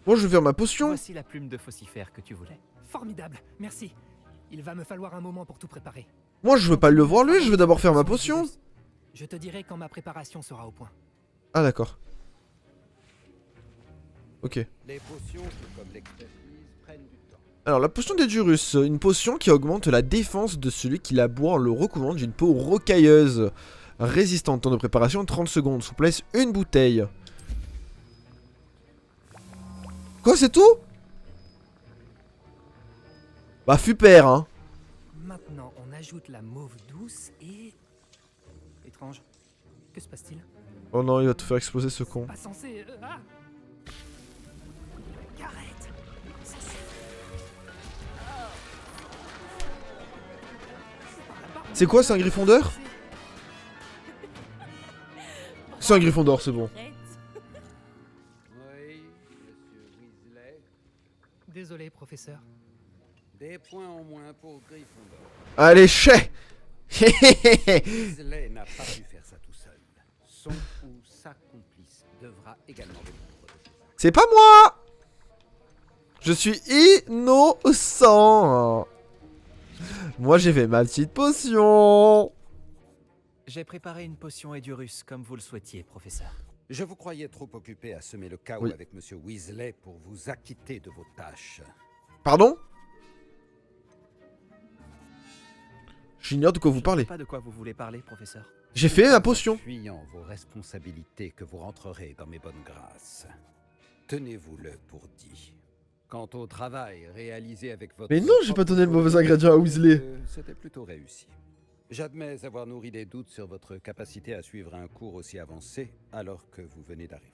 Bon, je vais faire ma potion. Voici la plume de faucifère que tu voulais. Formidable, merci. Il va me falloir un moment pour tout préparer. Moi, je veux pas le voir lui, je veux d'abord faire ma potion. Je te dirai quand ma préparation sera au point. Ah d'accord. Ok. Les potions, tout comme l'expertise, prennent du temps. Alors, la potion d'Edurus, une potion qui augmente la défense de celui qui la boit en le recouvrant d'une peau rocailleuse. Résistante, temps de préparation 30 secondes, souplesse une bouteille. Quoi, c'est tout? Bah, super, hein. Maintenant, on ajoute la mauve douce et... Étrange. Que se passe-t-il? Oh non, il va tout faire exploser ce con. Pas censé... Ah! Arrête! Ça, C'est quoi, c'est un Gryffondor? C'est un Gryffondor, c'est bon. Oui, monsieur Weasley. Désolé, professeur. Des points en moins pour Gryffondor. Allez, chais. Weasley n'a pas pu faire ça tout seul. Son ou sa complice devra également répondre de ses actes. C'est pas moi. Je suis innocent. Moi, j'ai fait ma petite potion. J'ai préparé une potion Edurus comme vous le souhaitiez, professeur. Je vous croyais trop occupé à semer le chaos Oui. avec monsieur Weasley pour vous acquitter de vos tâches. Pardon? J'ignore de quoi vous Je parlez. ne sais pas de quoi vous voulez parler, professeur. J'ai fait ma potion. Fuyant vos responsabilités que vous rentrerez dans mes bonnes grâces. Tenez-vous-le pour dit. Quant au travail réalisé avec votre... Mais non, j'ai pas donné le mauvais ingrédient à Weasley. C'était plutôt réussi. J'admets avoir nourri des doutes sur votre capacité à suivre un cours aussi avancé alors que vous venez d'arriver.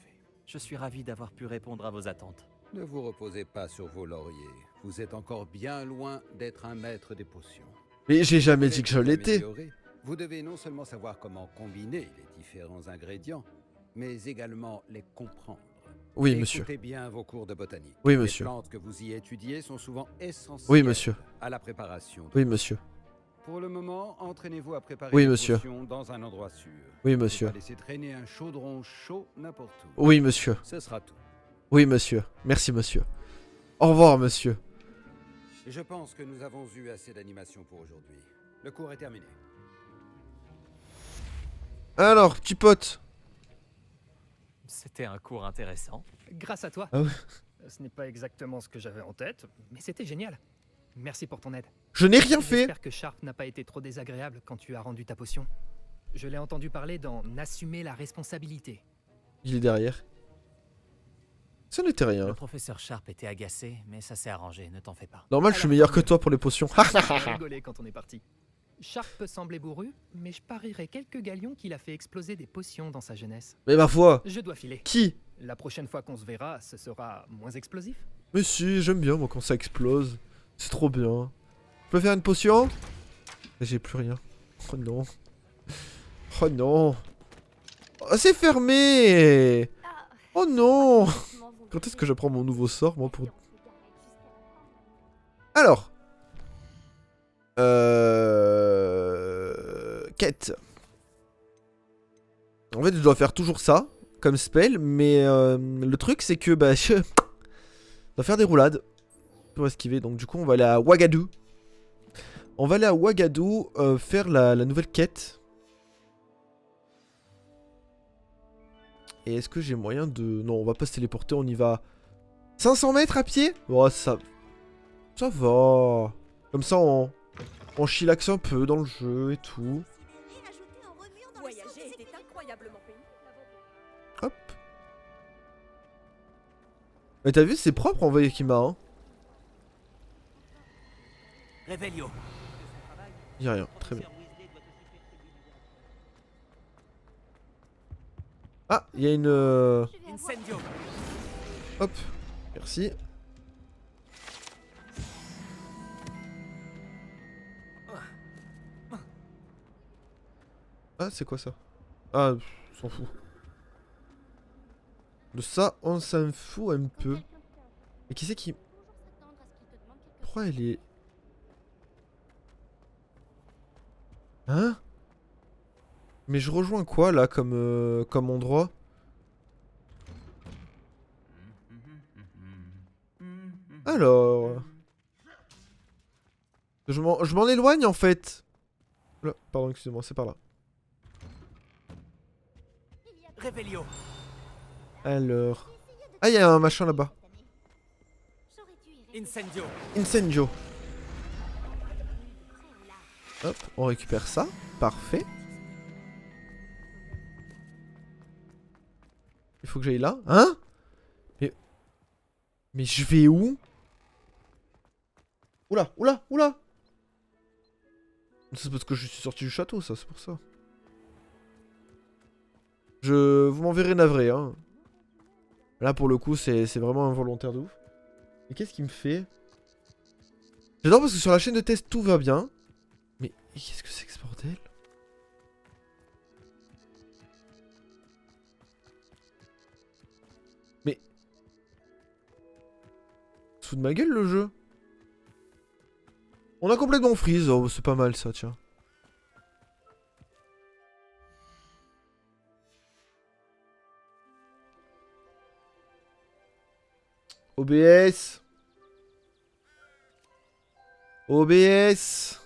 Je suis ravi d'avoir pu répondre à vos attentes. Ne vous reposez pas sur vos lauriers. Vous êtes encore bien loin d'être un maître des potions. Mais j'ai jamais dit Voulez que je vous l'étais. améliorer, vous devez non seulement savoir comment combiner les différents ingrédients, mais également les comprendre. Oui, monsieur. Écoutez bien vos cours de botanique. Oui, monsieur. Les plantes que vous y étudiez sont souvent essentielles Oui, monsieur. à la préparation. de Oui, potions. monsieur. Pour le moment, entraînez-vous à préparer Oui, les monsieur. potions dans un endroit sûr. Oui, Ne monsieur. pas laisser traîner un chaudron chaud n'importe où. Oui, monsieur. Ce sera tout. Oui, monsieur. Merci, monsieur. Au revoir, monsieur. Je pense que nous avons eu assez d'animation pour aujourd'hui. Le cours est terminé. Alors, petit pote. C'était un cours intéressant. Grâce à toi. Ah ouais. Ce n'est pas exactement ce que j'avais en tête, mais c'était génial. Merci pour ton aide. Je n'ai rien fait. J'espère que Sharp n'a pas été trop désagréable quand tu as rendu ta potion. Je l'ai entendu parler d'en assumer la responsabilité. Il est derrière. Ça n'était rien. Le professeur Sharp était agacé, mais ça s'est arrangé, ne t'en fais pas. Normal, je suis meilleur que toi pour les potions. On a rigolé quand on est parti. Sharp peut sembler bourru, mais je parierais quelques galions qu'il a fait exploser des potions dans sa jeunesse. Mais ma foi. Je dois filer. Qui? La prochaine fois qu'on se verra, ce sera moins explosif. Mais si, j'aime bien moi quand ça explose. C'est trop bien. Je peux faire une potion? J'ai plus rien. Oh non. Oh non. Oh, c'est fermé. Oh non. Quand est-ce que j'apprends mon nouveau sort, moi, pour... Alors. Quête. En fait, je dois faire toujours ça, comme spell, mais le truc, c'est que, bah, je dois faire des roulades pour esquiver. Donc, du coup, on va aller à Ouagadou. On va aller à Ouagadou faire la nouvelle quête. Et est-ce que j'ai moyen de... Non, on va pas se téléporter, on y va... 500 mètres à pied? Oh, ça va. Comme ça, on chillaxe un peu dans le jeu et tout. Voyager était incroyablement pénible. Hop. Mais t'as vu, c'est propre en Valkyma, hein. Revelio. Y'a rien, très bien. Ah, il y a une... Incendio. Hop, merci. Ah, c'est quoi ça? Ah, on s'en fout. De ça, on s'en fout un peu. Et qui c'est qui... Pourquoi elle est... Hein? Mais je rejoins quoi là comme, comme endroit? Alors... Je m'en éloigne en fait. Là, pardon, excusez-moi, c'est par là. Revelio. Alors... Ah, il y a un machin là-bas. Incendio. Incendio. Hop, on récupère ça. Parfait. Il faut que j'aille là. Hein? Mais je vais où? Oula, oula, oula! C'est parce que je suis sorti du château, ça, c'est pour ça. Vous m'en verrez navré, hein. Là, pour le coup, c'est vraiment involontaire de ouf. Et qu'est-ce qui me fait? J'adore parce que sur la chaîne de test, tout va bien. Mais qu'est-ce que c'est que ce bordel? Mais... Se fout de ma gueule, le jeu. On a complètement freeze. Oh, c'est pas mal, ça, tiens. OBS. OBS.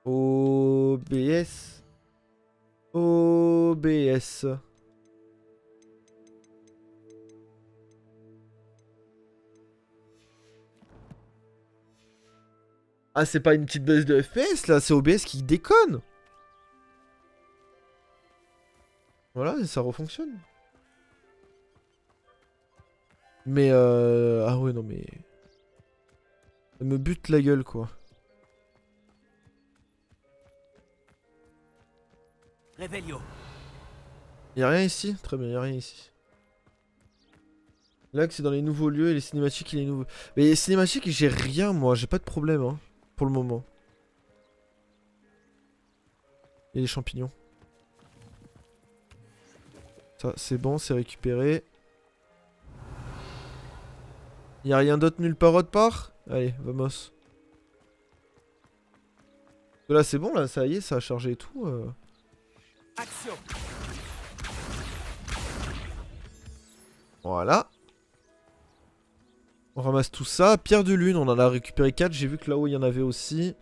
OBS. OBS. Ah, c'est pas une petite baisse de FPS là, c'est OBS qui déconne. Voilà, et ça refonctionne. Mais ah ouais, non mais... Elle me bute la gueule, quoi. Revelio. Y'a rien ici? Très bien, y'a rien ici. Là, que c'est dans les nouveaux lieux et les cinématiques, il est nouveau. Mais les cinématiques, j'ai rien, moi. J'ai pas de problème, hein. Pour le moment. Et les champignons. Ça, c'est bon, c'est récupéré. Y'a rien d'autre nulle part autre part? Allez, vamos. Là, c'est bon, là, ça y est, ça a chargé et tout. Action. Voilà. On ramasse tout ça. Pierre de lune, on en a récupéré 4. J'ai vu que là-haut, il y en avait aussi.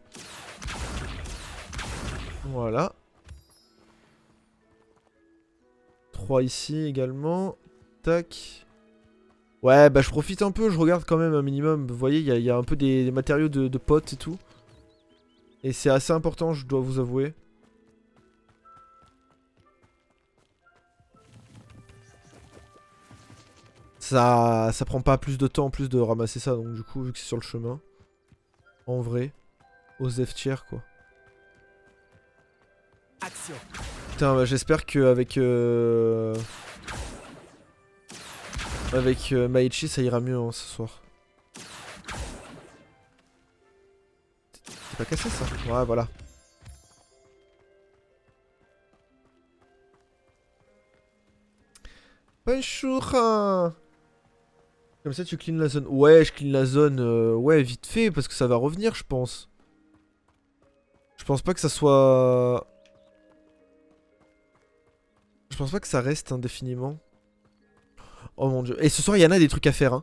Voilà. 3 ici également. Tac. Ouais, bah je profite un peu, je regarde quand même un minimum. Vous voyez, il y a un peu des matériaux de potes et tout. Et c'est assez important, je dois vous avouer. Ça prend pas plus de temps en plus de ramasser ça, donc du coup, vu que c'est sur le chemin. En vrai, aux F tiers quoi. Action. Putain, bah, j'espère qu'avec avec Maichi ça ira mieux hein, ce soir. C'est pas cassé ça? Ouais, voilà. Bonjour. Comme ça tu clean la zone. Ouais, je clean la zone, ouais, vite fait, parce que ça va revenir, je pense. Je pense pas que ça soit... Je pense pas que ça reste indéfiniment. Oh mon dieu. Et ce soir, il y en a des trucs à faire, hein.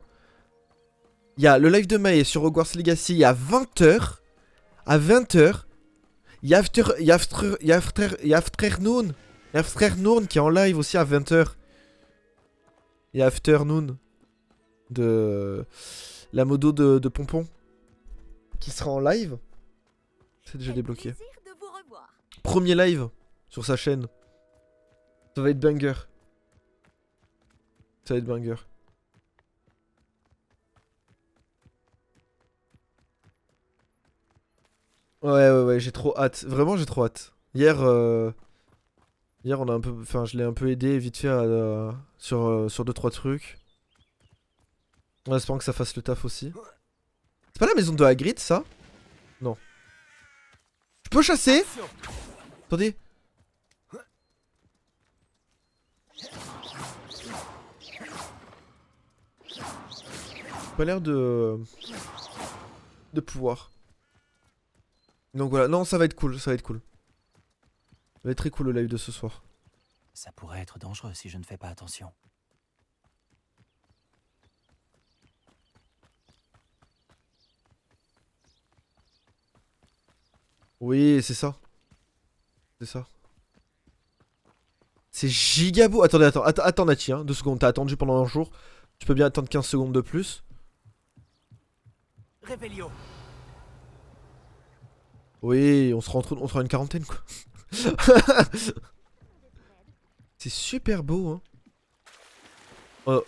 Il y a le live de Mae sur Hogwarts Legacy à 20h. À 20h. Il y a Afternoon qui est en live aussi à 20h. Il y a Afternoon de la modo de Pompon qui sera en live. C'est déjà débloqué. Premier live sur sa chaîne. Ça va être banger. Ça va être banger. Ouais, j'ai trop hâte. Vraiment, j'ai trop hâte. Hier, on a un peu... Enfin, je l'ai un peu aidé vite fait sur 2-3 trucs. En espérant que ça fasse le taf aussi. C'est pas la maison de Hagrid, ça? Non. Je peux chasser? Attendez. Pas l'air de pouvoir. Donc voilà, non, ça va être cool, ça va être cool. Ça va être très cool le live de ce soir. Ça pourrait être dangereux si je ne fais pas attention. Oui, c'est ça. C'est ça. C'est giga beau. Attendez, attends Nati, hein, 2 secondes. T'as attendu pendant un jour. Tu peux bien attendre 15 secondes de plus. Réveillon. Oui, on sera une quarantaine quoi. C'est super beau hein.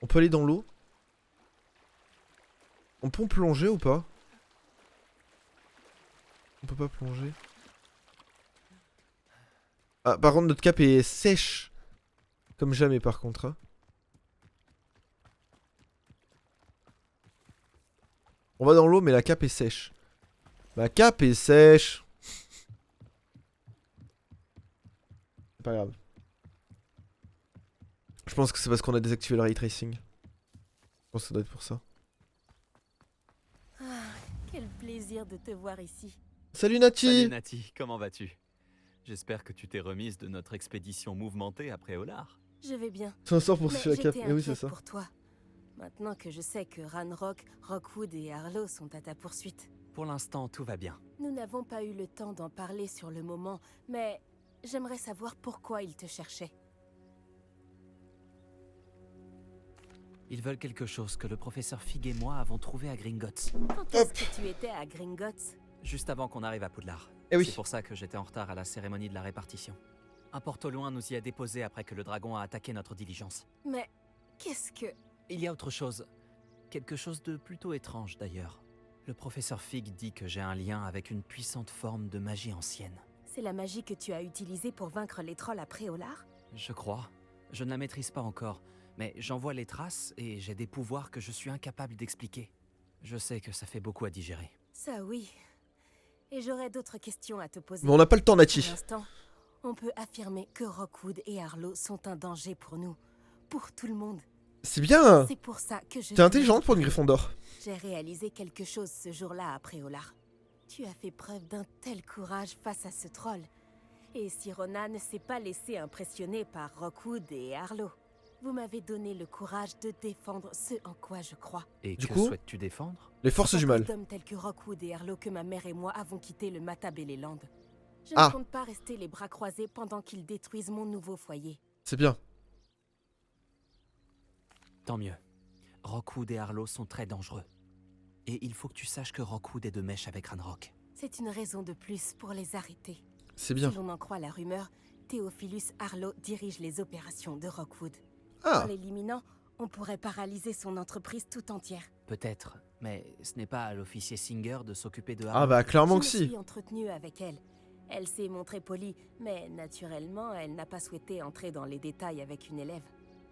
On peut aller dans l'eau. On peut plonger ou pas? On peut pas plonger. Ah, par contre notre cape est sèche. Comme jamais par contre hein. On va dans l'eau mais la cape est sèche. Ma cape est sèche. C'est pas grave. Je pense que c'est parce qu'on a désactivé le ray tracing. Je pense que ça doit être pour ça. Ah, quel plaisir de te voir ici. Salut Nati! Salut Nati, comment vas-tu? J'espère que tu t'es remise de notre expédition mouvementée après Olar. Je vais bien. Ça sort pour Mais la cape. j'étais Et oui, c'est inquiète ça. pour toi. Maintenant que je sais que Ranrock, Rockwood et Harlow sont à ta poursuite. Pour l'instant, tout va bien. Nous n'avons pas eu le temps d'en parler sur le moment, mais j'aimerais savoir pourquoi ils te cherchaient. Ils veulent quelque chose que le professeur Fig et moi avons trouvé à Gringotts. Quand est-ce que tu étais à Gringotts? Juste avant qu'on arrive à Poudlard. Eh oui. C'est pour ça que j'étais en retard à la cérémonie de la répartition. Un porte au loin nous y a déposé après que le dragon a attaqué notre diligence. Mais qu'est-ce que... Il y a autre chose. Quelque chose de plutôt étrange d'ailleurs. Le professeur Fig dit que j'ai un lien avec une puissante forme de magie ancienne. C'est la magie que tu as utilisée pour vaincre les trolls à Préolard? Je crois. Je ne la maîtrise pas encore, mais j'en vois les traces et j'ai des pouvoirs que je suis incapable d'expliquer. Je sais que ça fait beaucoup à digérer. Ça oui. Et j'aurais d'autres questions à te poser. Mais on n'a pas le temps Nati. Pour l'instant, on peut affirmer que Rockwood et Harlow sont un danger pour nous. Pour tout le monde. C'est bien. C'est pour ça que je... T'es intelligente pour une Gryffondor. J'ai réalisé quelque chose ce jour-là à Préolard. Tu as fait preuve d'un tel courage face à ce troll. Et Sirona ne s'est pas laissé impressionner par Rockwood et Harlow. Vous m'avez donné le courage de défendre ce en quoi je crois. Et Du que coup, souhaites-tu défendre? Les forces du mal. D'hommes tels que Rockwood et Harlow que ma mère et moi avons quitté le Matabeleland. Je Ah. ne compte pas rester les bras croisés pendant qu'ils détruisent mon nouveau foyer. C'est bien. Tant mieux. Rockwood et Harlow sont très dangereux. Et il faut que tu saches que Rockwood est de mèche avec Ranrock. C'est une raison de plus pour les arrêter. C'est bien. Si l'on en croit la rumeur, Theophilus Harlow dirige les opérations de Rockwood. Ah. En l'éliminant, on pourrait paralyser son entreprise tout entière. Peut-être, mais ce n'est pas à l'officier Singer de s'occuper de Ah Harlow. bah clairement que Je me si. suis entretenue avec elle. Elle s'est montrée polie, mais naturellement, elle n'a pas souhaité entrer dans les détails avec une élève.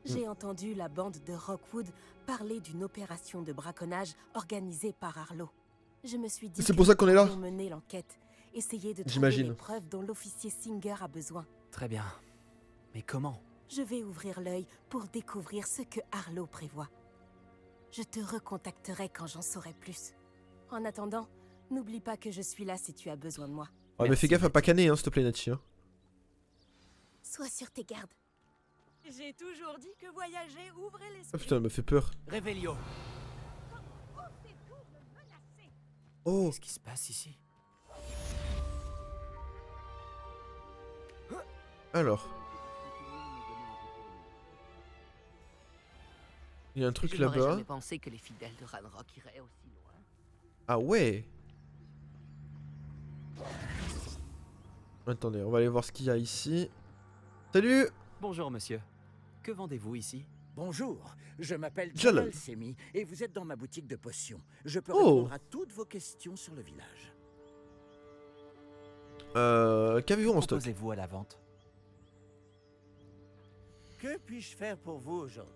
J'ai entendu la bande de Rockwood parler d'une opération de braconnage organisée par Harlow. Je me suis dit C'est pour ça qu'on est là. mener l'enquête, essayer de trouver J'imagine. les preuves dont l'officier Singer a besoin. Très bien. Mais comment? Je vais ouvrir l'œil pour découvrir ce que Harlow prévoit. Je te recontacterai quand j'en saurai plus. En attendant, n'oublie pas que je suis là si tu as besoin de moi. Ouais, mais Merci, fais gaffe à pas Natty. canner, hein, s'il te plaît, Natty. Hein. Sois sur tes gardes. J'ai toujours dit que voyager ouvrait Ah l'esprit. putain, elle me fait peur. Révélio. Oh. Qu'est-ce qui se passe ici? Alors. Il y a un truc Je n'aurais là-bas. jamais pensé que les fidèles de Ranrock iraient aussi loin. Ah ouais. Attendez, on va aller voir ce qu'il y a ici. Salut. Bonjour, monsieur. Que vendez-vous ici? Bonjour, je m'appelle Jalal. Jalal Semi et vous êtes dans ma boutique de potions. Je peux Oh. répondre à toutes vos questions sur le village. Qu'avez-vous en stock? Proposez-vous à la vente? Que puis-je faire pour vous aujourd'hui?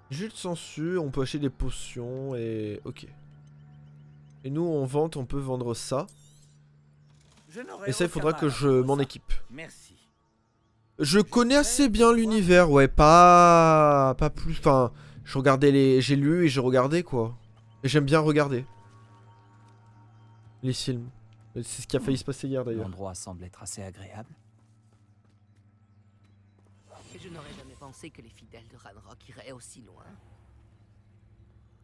Jus de sangsue, on peut acheter des potions et... Ok. Et nous, on vente, on peut vendre ça. Je n'aurai Et ça, il aucun faudra mal que à je vendre m'en ça. équipe. Merci. Je connais assez bien l'univers, ouais, pas plus, enfin, je regardais j'ai lu et j'ai regardé quoi. Et j'aime bien regarder les films. Et c'est ce qui a failli se passer hier d'ailleurs. L'endroit semble être assez agréable. Je n'aurais jamais pensé que les fidèles de Ranrock iraient aussi loin.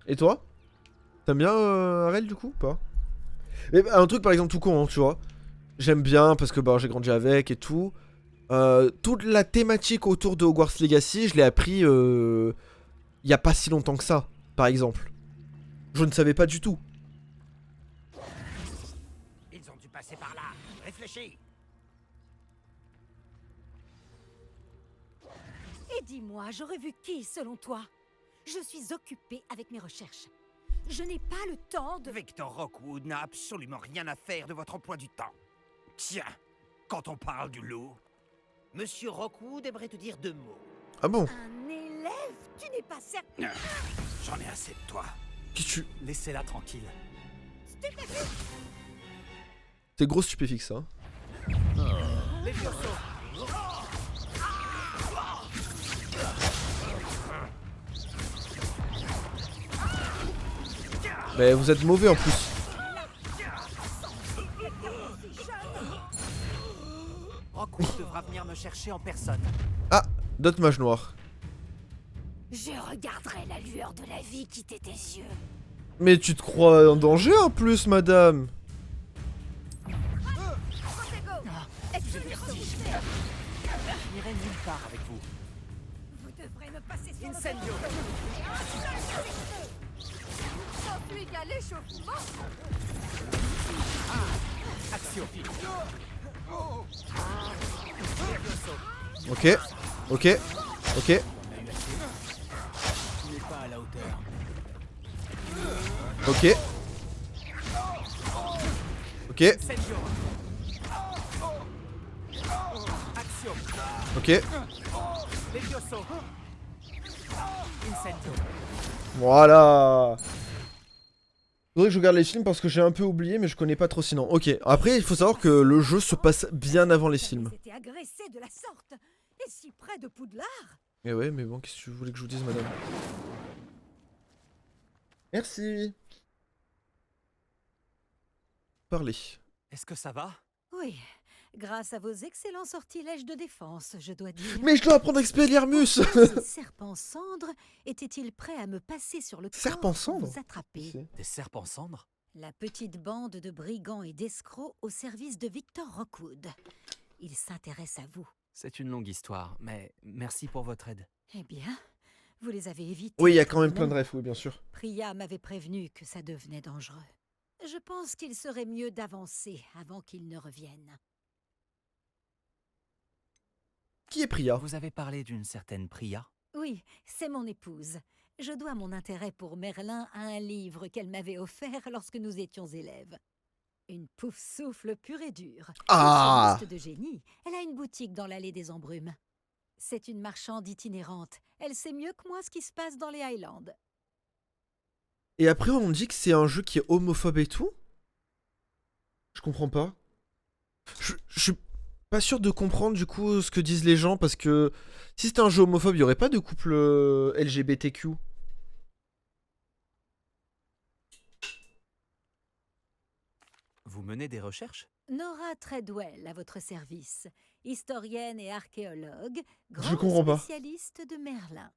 Et toi? T'aimes bien Arel du coup ou pas? Mais un truc par exemple tout con, hein, tu vois. J'aime bien parce que bah, j'ai grandi avec et tout. Toute la thématique autour de Hogwarts Legacy, je l'ai appris il y a pas si longtemps que ça, par exemple. Je ne savais pas du tout. Ils ont dû passer par là. Réfléchis. Et dis-moi, j'aurais vu qui selon toi? Je suis occupée avec mes recherches. Je n'ai pas le temps de... Victor Rockwood n'a absolument rien à faire de votre emploi du temps. Tiens, quand on parle du loup... Monsieur Rockwood aimerait te dire 2 mots. Ah bon? Un élève? Tu n'es pas certain... J'en ai assez de toi. Qui tu... Laissez-la tranquille. C'est gros stupéfixe ça. Hein. Mais vous êtes mauvais en plus. Rockwood devra venir me chercher en personne. Ah, d'autres mages noirs. Je regarderai la lueur de la vie quitter tes yeux. Mais tu te crois en danger en plus, madame. Je n'irai nulle part avec vous. Vous devrez me passer sur Incendio. S'enfuit qu'à l'échauffement. Action. Ok, ok, ok. Tu n'es pas à la hauteur. Ok. Ok, Incendio. Action. ok. Levioso. Incendio. Voilà. Faudrait que je regarde les films parce que j'ai un peu oublié, mais je connais pas trop sinon. Ok, après il faut savoir que le jeu se passe bien avant les films. C'était agressé de la sorte. Et si près de Poudlard. Eh ouais, mais bon, qu'est-ce que vous voulez que je vous dise, madame? Merci. Parlez. Est-ce que ça va? Oui, grâce à vos excellents sortilèges de défense, je dois dire. Mais je dois apprendre à expédier Hermus. Ces serpents cendres étaient-ils prêts à me passer sur le corps Serpents pour cendres? vous attraper? Des serpents cendres? La petite bande de brigands et d'escrocs au service de Victor Rockwood. Il s'intéresse à vous. C'est une longue histoire, mais merci pour votre aide. Eh bien, vous les avez évités. Oui, il y a quand même plein de refs, oui, bien sûr. Priya m'avait prévenu que ça devenait dangereux. Je pense qu'il serait mieux d'avancer avant qu'ils ne reviennent. Qui est Priya? Vous avez parlé d'une certaine Priya? Oui, c'est mon épouse. Je dois mon intérêt pour Merlin à un livre qu'elle m'avait offert lorsque nous étions élèves. Une pouf-souffle pure et dure. Ah! Une de génie. Elle a une boutique dans l'allée des Embrumes. C'est une marchande itinérante. Elle sait mieux que moi ce qui se passe dans les Highlands. Et après, on dit que c'est un jeu qui est homophobe et tout? Je comprends pas. Je suis pas sûr de comprendre du coup ce que disent les gens parce que si c'était un jeu homophobe, il y aurait pas de couple LGBTQ. Vous menez des recherches? Nora Treadwell à votre service. Historienne et archéologue, Je comprends grande pas. spécialiste de Merlin.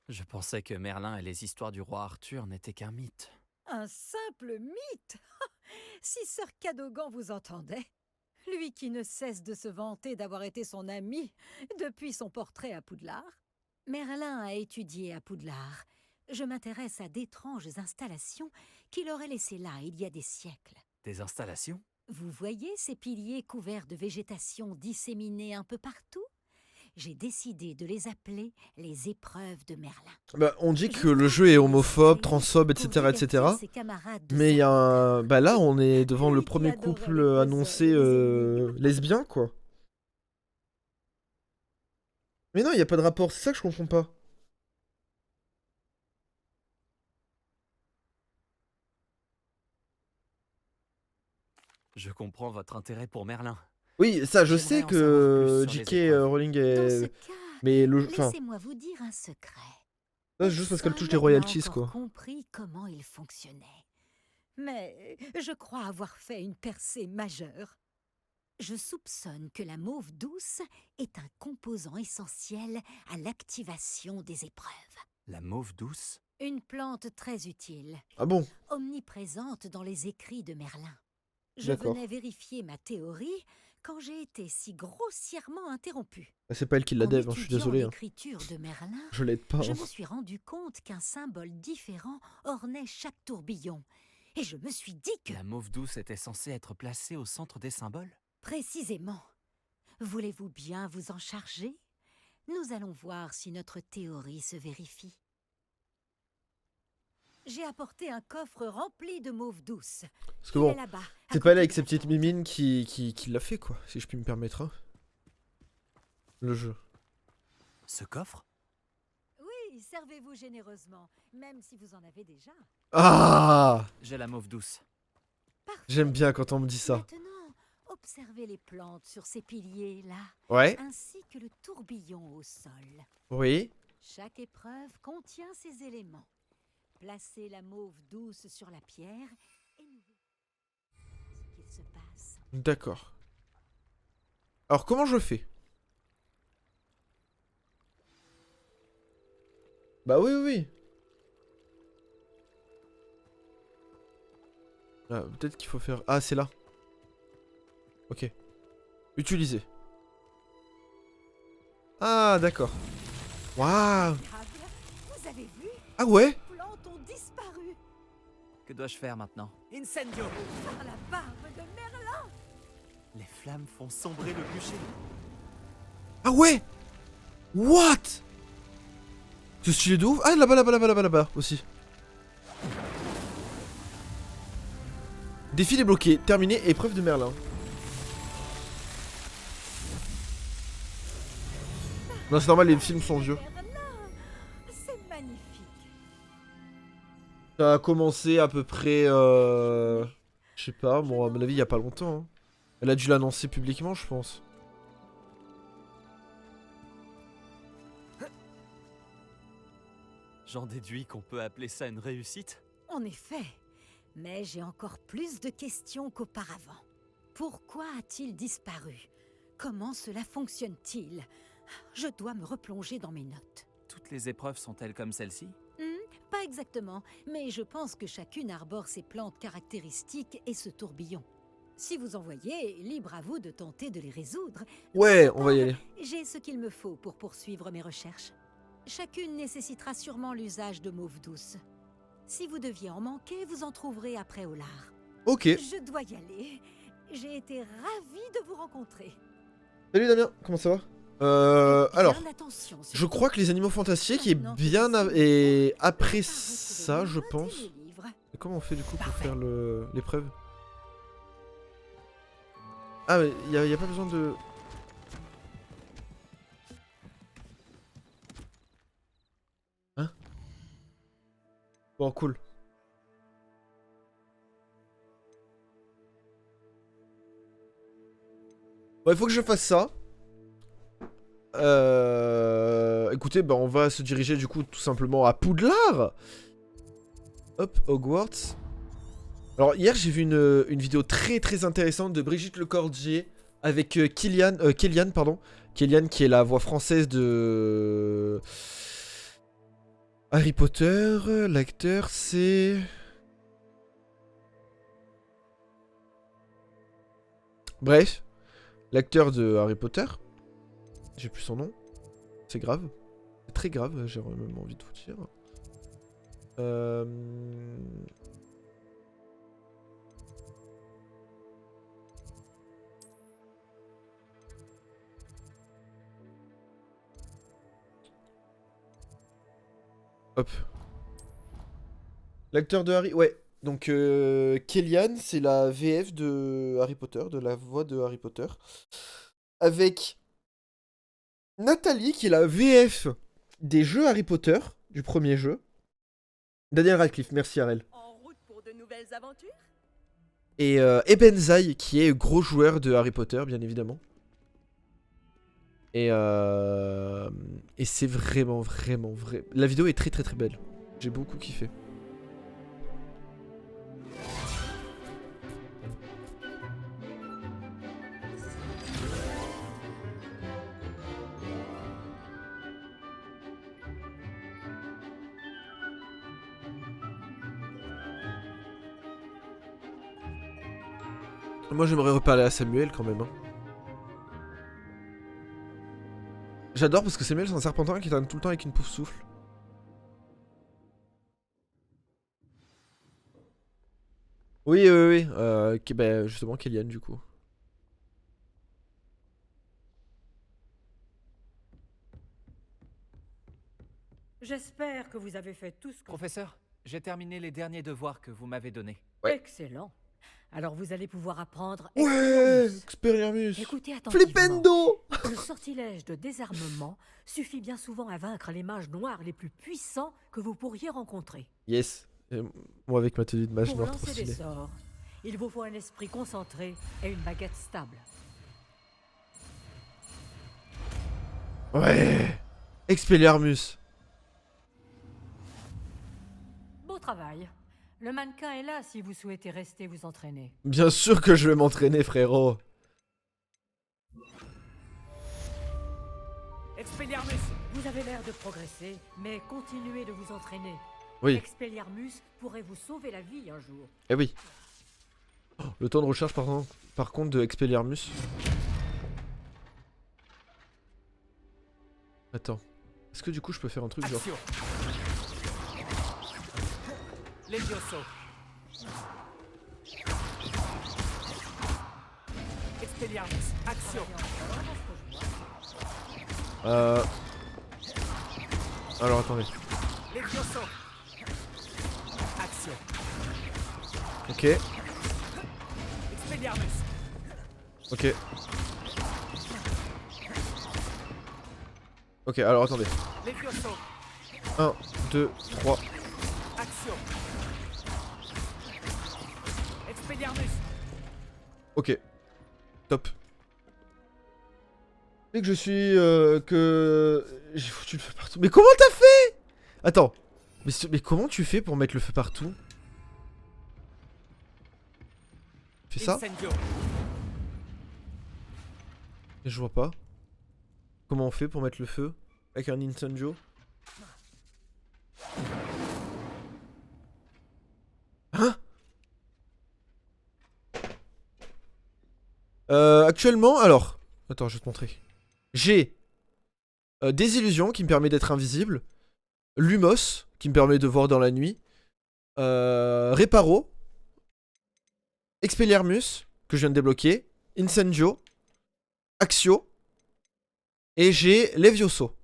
Je pensais que Merlin et les histoires du roi Arthur n'étaient qu'un mythe. Un simple mythe. Si Sir Cadogan vous entendait. Lui qui ne cesse de se vanter d'avoir été son ami depuis son portrait à Poudlard. Merlin a étudié à Poudlard. Je m'intéresse à d'étranges installations qu'il aurait laissées là il y a des siècles. Des installations? Vous voyez ces piliers couverts de végétation disséminés un peu partout? J'ai décidé de les appeler les épreuves de Merlin. Bah, on dit que le jeu est homophobe, transphobe, etc. etc. Mais il y a un... Bah là, on est devant le premier couple annoncé lesbien, quoi. Mais non, il n'y a pas de rapport, c'est ça que je comprends pas. Je comprends votre intérêt pour Merlin. Oui, ça, je sais J'aimerais en savoir que plus sur les J.K. épreuves. Rowling Dans ce est... cas, Mais le... Enfin, laissez-moi vous dire un secret. ça, c'est juste parce qu'elle touche des Personne royalties, n'a encore quoi. compris comment il fonctionnait. Mais je crois avoir fait une percée majeure. Je soupçonne que la mauve douce est un composant essentiel à l'activation des épreuves. La mauve douce? Une plante très utile, Ah bon? omniprésente dans les écrits de Merlin. Je D'accord. venais vérifier ma théorie quand j'ai été si grossièrement interrompue. Bah, c'est pas elle qui l'a En dev, hein, je suis étudiant désolé. Hein. l'écriture de Merlin, Je l'aide pas. je hein. me suis rendu compte qu'un symbole différent ornait chaque tourbillon. Et je me suis dit que... La mauve douce était censée être placée au centre des symboles? Précisément. Voulez-vous bien vous en charger? Nous allons voir si notre théorie se vérifie. J'ai apporté un coffre rempli de mauve douce. Parce que Il bon, est là-bas, à c'est pas elle côté avec de ses la petites tente. mimines qui l'a fait, quoi, si je puis me permettre. Hein. Le jeu. Ce coffre? Oui, servez-vous généreusement, même si vous en avez déjà. Ah! J'ai la mauve douce. Parfait. J'aime bien quand on me dit ça. Maintenant, observez les plantes sur ces piliers-là, Ouais. ainsi que le tourbillon au sol. Oui. Chaque épreuve contient ces éléments. Placez la mauve douce sur la pierre et nous verrons ce qu'il se passe. D'accord. Alors, comment je fais? Bah oui, oui, oui. Ah, peut-être qu'il faut faire... Ah, c'est là. Ok. Utiliser. Ah, d'accord. Waouh. Vous avez vu? Ah ouais? Les plantes ont disparu Que dois-je faire maintenant? Incendio! par la barbe de Merlin. Les flammes font sombrer le bûcher. Ah ouais? What? C'est stylé de ouf. Ah, là-bas, là-bas, là-bas, là-bas, là-bas, aussi. Défi débloqué. Terminé. Épreuve de Merlin. Non, c'est normal, les films sont vieux. Merlin, c'est magnifique. Ça a commencé à peu près... Je sais pas, bon, à mon avis, il y a pas longtemps. Hein. Elle a dû l'annoncer publiquement, je pense. J'en déduis qu'on peut appeler ça une réussite? En effet, mais j'ai encore plus de questions qu'auparavant. Pourquoi a-t-il disparu? Comment cela fonctionne-t-il? Je dois me replonger dans mes notes. Toutes les épreuves sont-elles comme celle-ci? Pas exactement, mais je pense que chacune arbore ses plantes caractéristiques et ce tourbillon. Si vous en voyez, libre à vous de tenter de les résoudre. Ouais, on va y aller. J'ai ce qu'il me faut pour poursuivre mes recherches. Chacune nécessitera sûrement l'usage de mauve douce. Si vous deviez en manquer, vous en trouverez après au lard. Ok. Je dois y aller. J'ai été ravie de vous rencontrer. Salut Damien, comment ça va? Alors, je crois que les animaux fantastiques est bien et après ça, je pense. Et comment on fait du coup pour faire l'épreuve? Ah mais y a pas besoin de... Hein? Bon, cool. Bon, il faut que je fasse ça. Écoutez, bah on va se diriger du coup tout simplement à Poudlard. Hop, Hogwarts. Alors hier j'ai vu une vidéo très intéressante de Brigitte Lecordier avec Kélian, pardon. Kélian qui est la voix française de Harry Potter. L'acteur c'est... Bref, l'acteur de Harry Potter. J'ai plus son nom. C'est grave. C'est très grave, j'ai même envie de vous dire. Hop. L'acteur de Harry... Ouais. Donc, Kélian, c'est la VF de Harry Potter, de la voix de Harry Potter. Avec... Nathalie, qui est la VF des jeux Harry Potter, du premier jeu. Daniel Radcliffe, merci Arel. En route pour de nouvelles aventures? Et Ebenzai, qui est gros joueur de Harry Potter, bien évidemment. Et c'est vraiment. La vidéo est très belle. J'ai beaucoup kiffé. Moi j'aimerais reparler à Samuel quand même. Hein. J'adore parce que Samuel c'est un serpentin qui traîne tout le temps avec une pouf souffle. Oui. Bah, justement Kélian du coup. J'espère que vous avez fait tout ce que... Professeur, j'ai terminé les derniers devoirs que vous m'avez donnés. Ouais. Excellent. Alors vous allez pouvoir apprendre... Ouais, Expelliarmus. Écoutez attentivement. Flipendo. Le sortilège de désarmement suffit bien souvent à vaincre les mages noirs les plus puissants que vous pourriez rencontrer. Yes. Et moi avec ma tenue de mage Pour noir trop lancer des stylé. sorts, il vous faut un esprit concentré et une baguette stable. Ouais. Expelliarmus. Beau travail. Le mannequin est là si vous souhaitez rester vous entraîner. Bien sûr que je vais m'entraîner frérot. Expelliarmus, vous avez l'air de progresser, mais continuez de vous entraîner. Oui. Expelliarmus pourrait vous sauver la vie un jour. Eh oui. Oh, le temps de recharge par contre de Expelliarmus. Attends. Est-ce que du coup je peux faire un truc genre... Levioso. Expelliarmus. Action. Alors attendez. Levioso. Action. Ok. Expelliarmus. Ok. Ok, alors attendez. Levioso. 1, 2, 3. Action. Expelliarmus. Ok. Top. Et que je suis... que... J'ai foutu le feu partout. Mais comment t'as fait? Attends. Mais comment tu fais pour mettre le feu partout? Fais ça? Incendio. Et je vois pas. Comment on fait pour mettre le feu? Avec un incendio? Hein? Actuellement, alors... Attends, je vais te montrer. J'ai... Désillusion qui me permet d'être invisible. Lumos qui me permet de voir dans la nuit. Reparo. Expelliarmus. que je viens de débloquer. Incendio. Axio. Et j'ai Levioso.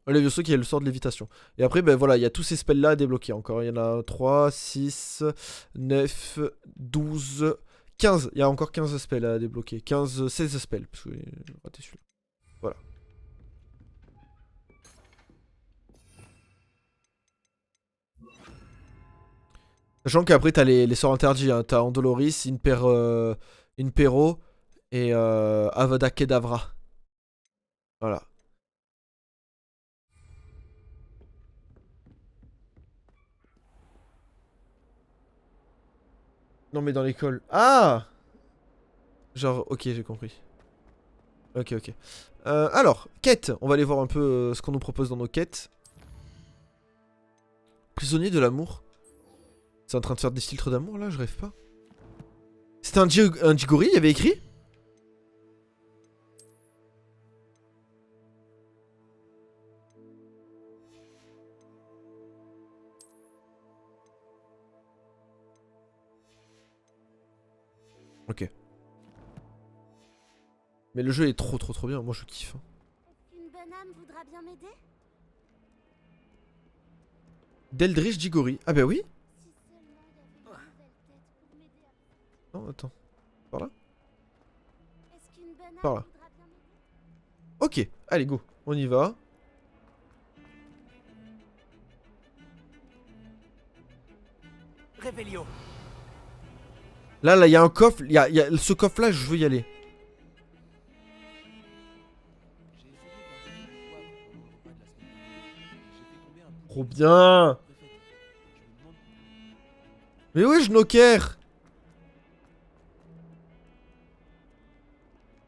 Levioso qui est le sort de lévitation. Et après, ben voilà, il y a tous ces spells là à débloquer encore. Il y en a 3, 6, 9, 12, 15. Il y a encore 15 spells à débloquer. 15, 16 spells. Parce que j'ai raté celui-là. Voilà. Sachant qu'après, t'as les sorts interdits. Hein. T'as Andoloris, Impero et Avada Kedavra. Voilà. Non mais dans l'école. Ah! Genre, ok, j'ai compris. Ok, ok. Alors, quête. On va aller voir un peu ce qu'on nous propose dans nos quêtes. Prisonnier de l'amour. C'est en train de faire des filtres d'amour là, je rêve pas. C'était un Jigori, il y avait écrit? Ok. Mais le jeu est trop bien, moi je kiffe. Une bonne âme voudra bien m'aider? Deldrich Jigori. Ah bah oui. Non, attends. Par là? Par là. Ok, allez go, on y va. Revelio. Là, il y a un coffre, il y a ce coffre là, je veux y aller. Trop bien. Mais ouais, je knocker.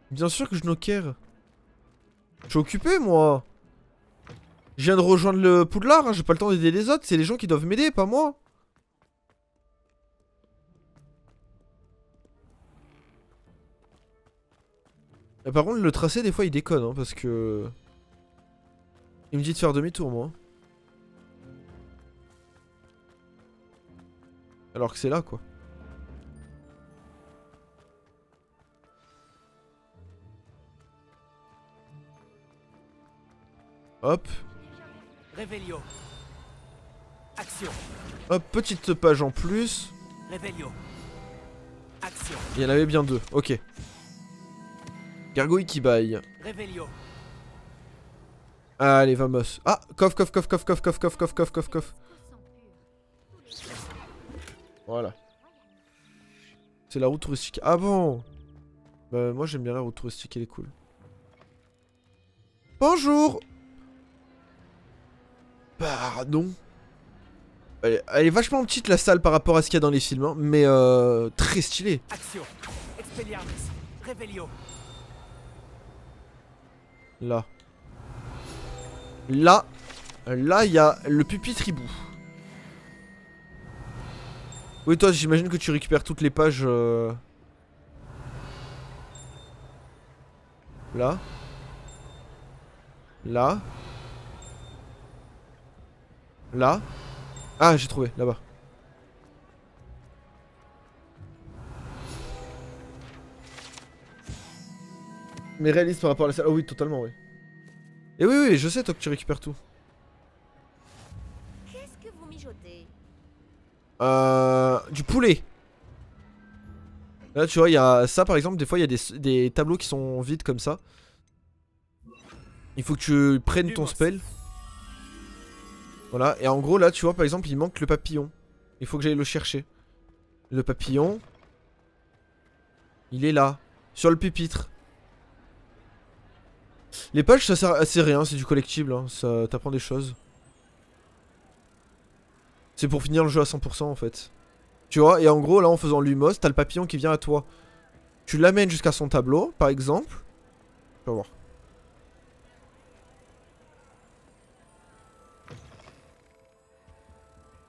Bien sûr que je knocker. Je suis occupé moi. Je viens de rejoindre le Poudlard, hein, j'ai pas le temps d'aider les autres, c'est les gens qui doivent m'aider, pas moi. Et par contre le tracé des fois il déconne hein, parce que... Il me dit de faire demi-tour moi. Alors que c'est là quoi. Hop. Revelio. Action. Hop, petite page en plus. Revelio. Action. Il y en avait bien deux, ok. Gargouille qui baille. Revelio. Allez, vamos. Ah, coffre. Voilà. C'est la route touristique. Ah bon? Bah moi j'aime bien la route touristique, elle est cool. Bonjour. Bah non. Elle est vachement petite la salle par rapport à ce qu'il y a dans les films, hein, mais très stylée. Action. Expelliarmus. Revelio. Là. Là, il y a le pupitre hibou. Oui, toi, j'imagine que tu récupères toutes les pages. Là. Là. Là. Ah, j'ai trouvé, là-bas. Mais réaliste par rapport à la salle. Oh oui, totalement, oui. Et oui, je sais, toi, que tu récupères tout. Qu'est-ce que vous mijotez? Du poulet. Là, tu vois, il y a ça, par exemple. Des fois, il y a des tableaux qui sont vides comme ça. Il faut que tu prennes ton spell. Voilà, et en gros, là, tu vois, par exemple, il manque le papillon. Il faut que j'aille le chercher. Le papillon. Il est là. Sur le pupitre. Les pages, ça sert à rien, c'est du collectible. Hein. Ça t'apprend des choses. C'est pour finir le jeu à 100% en fait. Tu vois, et en gros, là, en faisant l'humos, t'as le papillon qui vient à toi. Tu l'amènes jusqu'à son tableau, par exemple. Tu vas voir.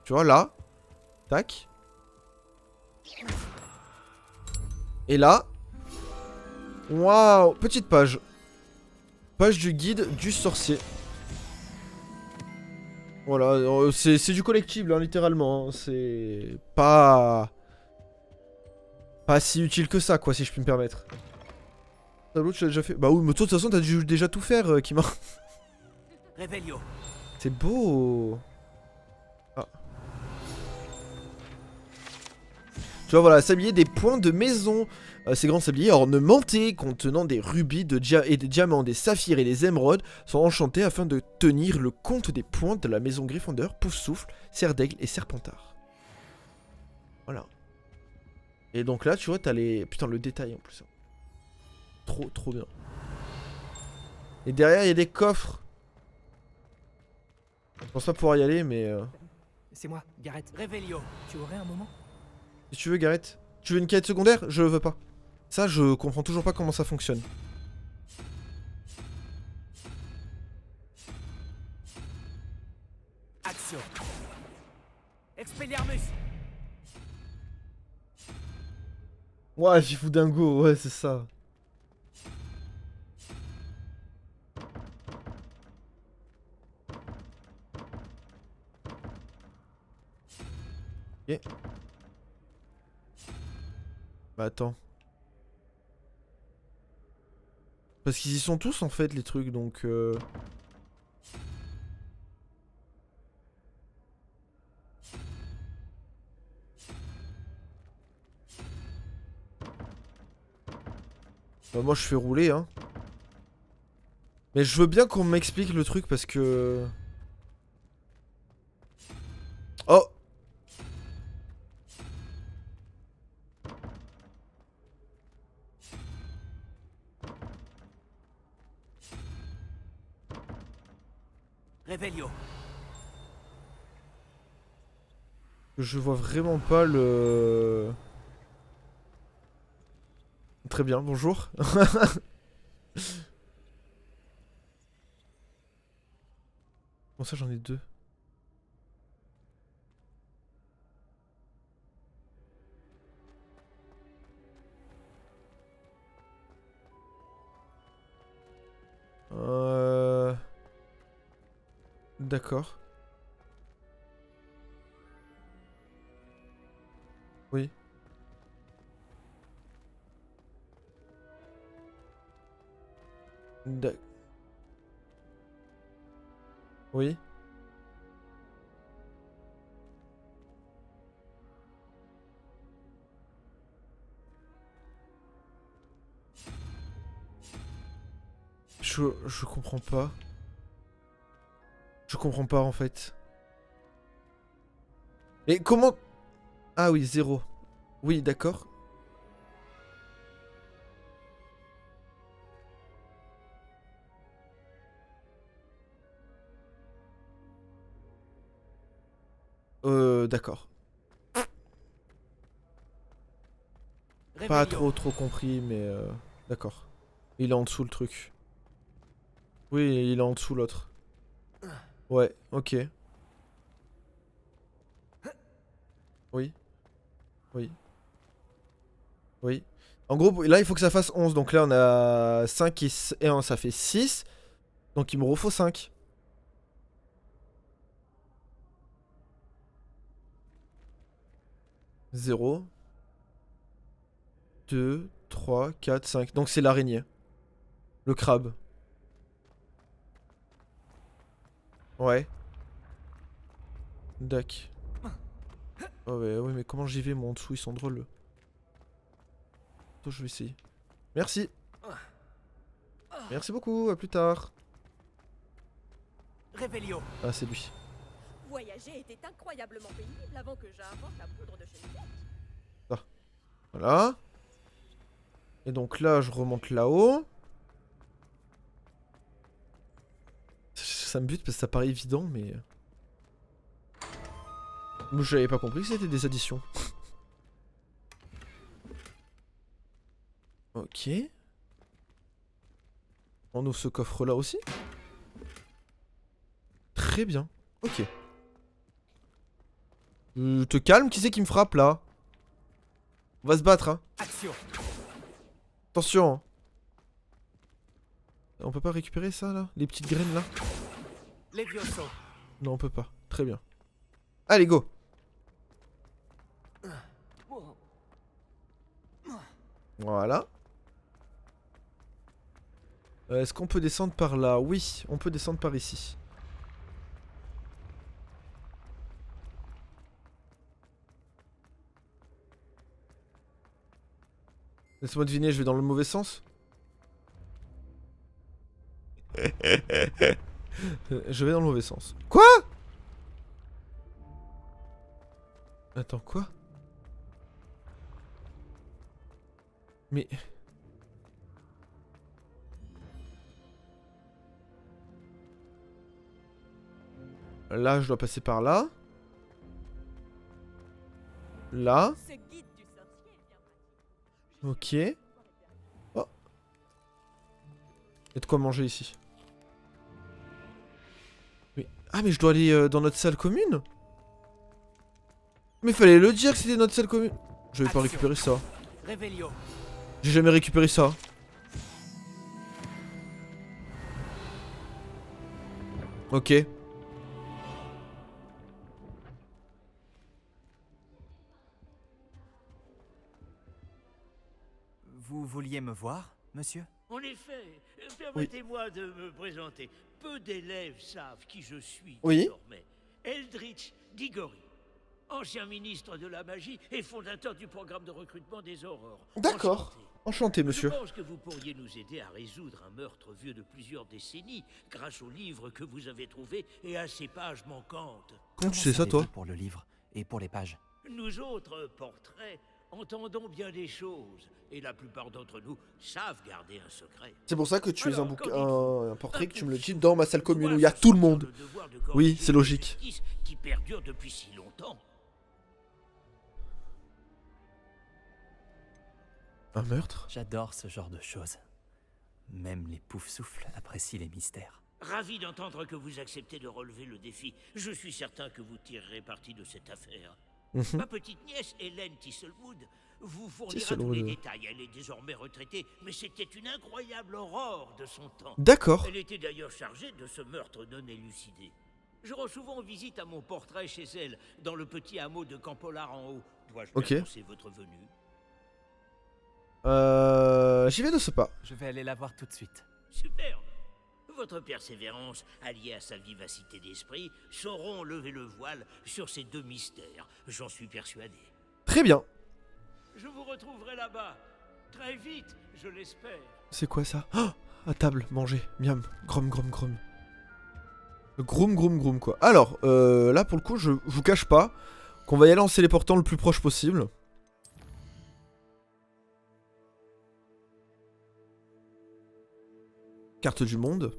Tu vois, là. Tac. Et là. Waouh, petite page. Page du guide du sorcier. Voilà, c'est du collectible, hein, littéralement. Hein. C'est pas pas si utile que ça, quoi, si je puis me permettre. L'autre, je l'ai déjà fait. Bah oui, mais toi, de toute façon, t'as dû déjà tout faire, Kima. Revelio. C'est beau. Ah. Tu vois, voilà, sablier des points de maison. Ces grands sabliers ornementés contenant des rubis et des diamants, des saphirs et des émeraudes sont enchantés afin de tenir le compte des points de la maison Gryffondor, Poufsouffle, Serre d'Aigle et Serpentard. Voilà. Et donc là, tu vois, t'as les... Putain, le détail en plus. Trop bien. Et derrière, il y a des coffres. Je pense pas pouvoir y aller, mais... C'est moi, Gareth. Revelio. Tu aurais un moment? Si tu veux, Gareth. Tu veux une quête secondaire? Je veux pas. Ça, je comprends toujours pas comment ça fonctionne. Action. Expelliarmus. Ouais, j'y fous dingo, ouais, c'est ça. Ok. Bah attends. Parce qu'ils y sont tous en fait les trucs donc Bah moi je fais rouler hein. Mais je veux bien qu'on m'explique le truc parce que... Oh! Revelio. Je vois vraiment pas le... Très bien, bonjour. Bon ça j'en ai deux. D'accord. Oui. Oui. Je comprends pas. Je comprends pas en fait. Et comment... Ah oui, 0. Oui, d'accord. D'accord. Pas trop compris, mais d'accord. Il est en dessous le truc. Oui, il est en dessous l'autre. Ouais, ok. Oui. Oui. Oui. En gros, là, il faut que ça fasse 11. Donc là, on a 5 et 1, ça fait 6. Donc il me refaut 5. Zéro. 2, 3, 4, 5. Donc c'est l'araignée. Le crabe. Ouais. Dac. Oh ouais, mais comment j'y vais moi en dessous, ils sont drôles. Attends, je vais essayer. Merci. Merci beaucoup, à plus tard. Revelio. Ah, c'est lui. Voyager était incroyablement pénible avant que j'invente la poudre de cheminée. Ah. Voilà. Et donc là, je remonte là-haut. Ça me bute parce que ça paraît évident, mais... Moi, j'avais pas compris que c'était des additions. Ok. On ouvre ce coffre-là aussi. Très bien. Ok. Te calme, qui c'est qui me frappe là? On va se battre, hein. Action. Attention, hein. On peut pas récupérer ça là? Les petites graines là? Levioso. Non, on peut pas. Très bien. Allez, go. Voilà. Est-ce qu'on peut descendre par là? Oui, on peut descendre par ici. Laisse-moi deviner, je vais dans le mauvais sens. Je vais dans le mauvais sens. Quoi? Attends, quoi? Mais... Là, je dois passer par là. Là. Ok. Oh. Il y a de quoi manger ici. Mais... Ah, mais je dois aller dans notre salle commune? Mais fallait le dire que c'était notre salle commune. Je vais pas récupérer ça. J'ai jamais récupéré ça. Ok. Vous vouliez me voir, monsieur? En effet, permettez-moi de me présenter. Peu d'élèves savent qui je suis désormais. Eldritch Diggory, ancien ministre de la magie et fondateur du programme de recrutement des aurores. D'accord. Enchanté, monsieur. Je pense que vous pourriez nous aider à résoudre un meurtre vieux de plusieurs décennies grâce au livre que vous avez trouvé et à ses pages manquantes. Comment tu sais ça, toi? Pour le livre et pour les pages. Nous autres portraits entendons bien des choses et la plupart d'entre nous savent garder un secret. C'est pour ça que tu es un portrait que tu me le dis dans ma salle commune où il y a tout le monde. Oui, c'est logique. Qui perdure depuis si longtemps. Un meurtre? J'adore ce genre de choses. Même les poufs-souffles apprécient les mystères. Ravi d'entendre que vous acceptez de relever le défi. Je suis certain que vous tirerez parti de cette affaire. Ma petite nièce, Hélène Tisselwood, vous fournira tous les détails. Elle est désormais retraitée, mais c'était une incroyable aurore de son temps. D'accord. Elle était d'ailleurs chargée de ce meurtre non élucidé. Je rends souvent visite à mon portrait chez elle, dans le petit hameau de Campolar en haut. Dois-je annoncer votre venue? J'y vais de ce pas. Je vais aller la voir tout de suite. Superbe. Votre persévérance, alliée à sa vivacité d'esprit, sauront lever le voile sur ces deux mystères, j'en suis persuadé. Très bien. Je vous retrouverai là-bas, très vite, je l'espère. C'est quoi ça? Oh, à table, manger, miam, grom grom grom. Groom groom groom quoi. Alors, là pour le coup, je vous cache pas qu'on va y aller en se téléportant le plus proche possible. Carte du monde.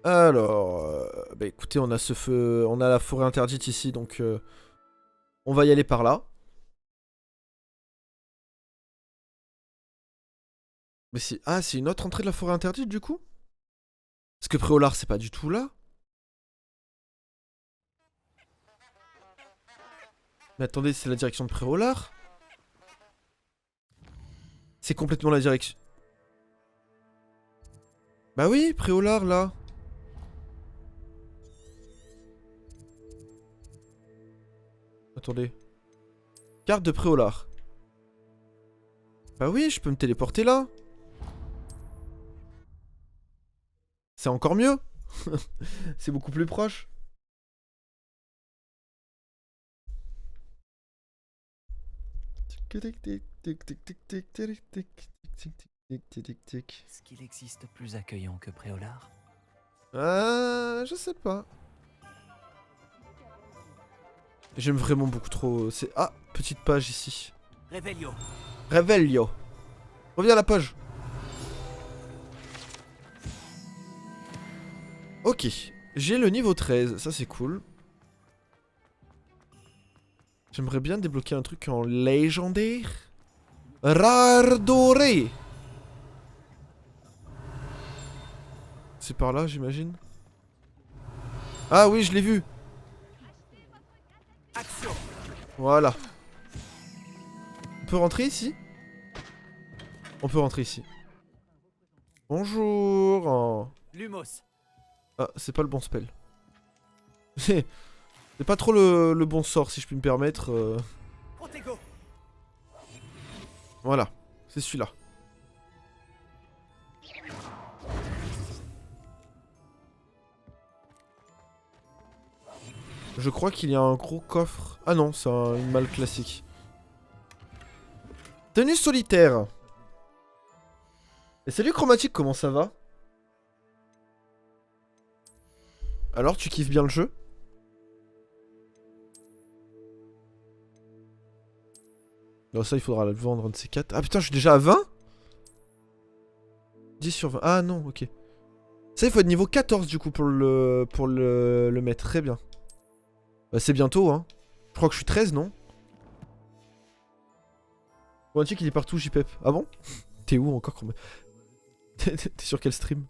Alors, bah écoutez, on a ce feu, on a la forêt interdite ici, donc on va y aller par là. Mais c'est c'est une autre entrée de la forêt interdite du coup? Parce que Préolard c'est pas du tout là. Mais attendez, c'est la direction de Préolard? C'est complètement la direction. Bah oui, Préolard là. Attendez. Carte de Préolard. Bah oui, je peux me téléporter là. C'est encore mieux. C'est beaucoup plus proche. Est-ce qu'il existe plus accueillant que Préolard? Je sais pas. J'aime vraiment beaucoup trop. C'est petite page ici. Revelio. Revelio. Reviens à la page. Ok. J'ai le niveau 13. Ça c'est cool. J'aimerais bien débloquer un truc en légendaire. Rare doré. C'est par là, j'imagine. Ah oui, je l'ai vu. Voilà. On peut rentrer ici? On peut rentrer ici. Bonjour. Lumos. Ah, c'est pas le bon spell. C'est pas trop le bon sort, si je puis me permettre. Voilà, c'est celui-là. Je crois qu'il y a un gros coffre. Ah non, c'est une malle classique. Tenue solitaire. Et salut Chromatique, comment ça va? Alors, tu kiffes bien le jeu? Non, ça, il faudra le vendre, un de ces 4. Ah putain, je suis déjà à 20? 10 sur 20. Ah non, ok. Ça, il faut être niveau 14 du coup pour le mettre. Très bien. Bah, c'est bientôt, hein. Je crois que je suis 13, non? Chromatique, il est partout, JPEP. Ah bon? T'es où encore? T'es sur quel stream?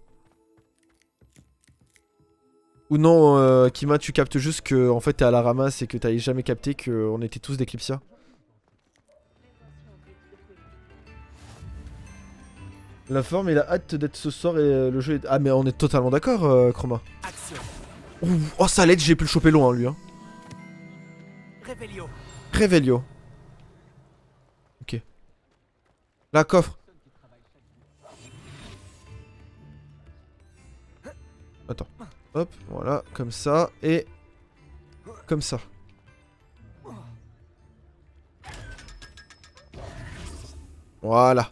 Ou non, Kima, tu captes juste que en fait t'es à la ramasse et que t'avais jamais capté qu'on était tous des Clipsia. La forme et la hâte d'être ce soir et le jeu est... Ah mais on est totalement d'accord, Chroma. Ouh, oh ça l'aide, j'ai pu le choper loin lui. Hein. Révélio. Ok. Là, coffre. Attends. Hop, voilà, comme ça, et... Comme ça. Voilà.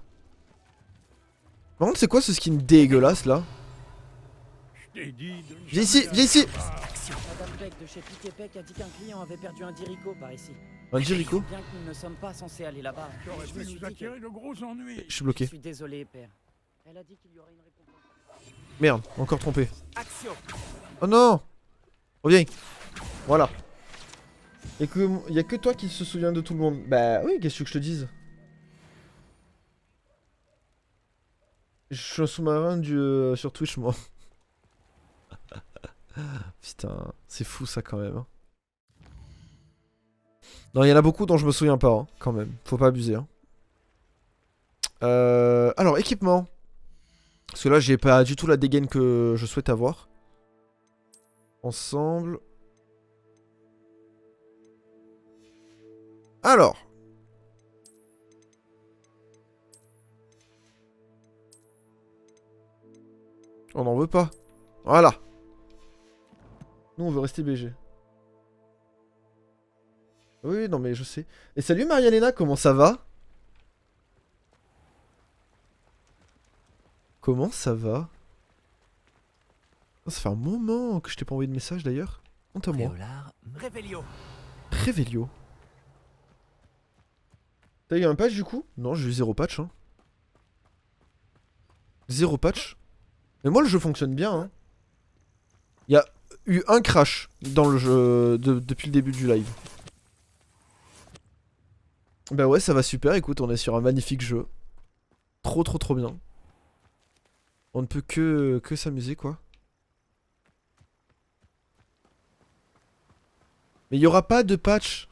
Par contre, c'est quoi ce skin dégueulasse, là? Viens ici, viens ici! Madame Beck de chez Piquet Peck a dit qu'un client avait perdu un Dirico par ici. Un Dirico? Bien que nous ne sommes pas censés aller là-bas. Je me suis dit que... Je suis bloqué. Je suis désolé, père. Elle a dit qu'il y aurait une récompense. Merde, encore trompé. Oh non! Reviens. Voilà. Y'a que toi qui se souvient de tout le monde. Bah oui, qu'est-ce que je te dise? Je suis un sous-marin sur Twitch, moi. Putain, c'est fou ça quand même. Hein. Non, il y en a beaucoup dont je me souviens pas, hein, quand même. Faut pas abuser. Hein. Alors, équipement. Parce que là, j'ai pas du tout la dégaine que je souhaite avoir. Ensemble. Alors. On n'en veut pas. Voilà. Nous, on veut rester BG. Oui, non, mais je sais. Et salut Marialena, comment ça va? Comment ça va? Oh, ça fait un moment que je t'ai pas envoyé de message d'ailleurs. Honte à moi. Révélio. T'as eu un patch du coup? Non, j'ai eu 0 patch. Hein. 0 patch. Mais moi le jeu fonctionne bien. Hein. Il y a eu un crash dans le jeu depuis le début du live. Bah ouais, ça va super. Écoute, on est sur un magnifique jeu. Trop bien. On ne peut que s'amuser quoi. Mais il n'y aura pas de patch.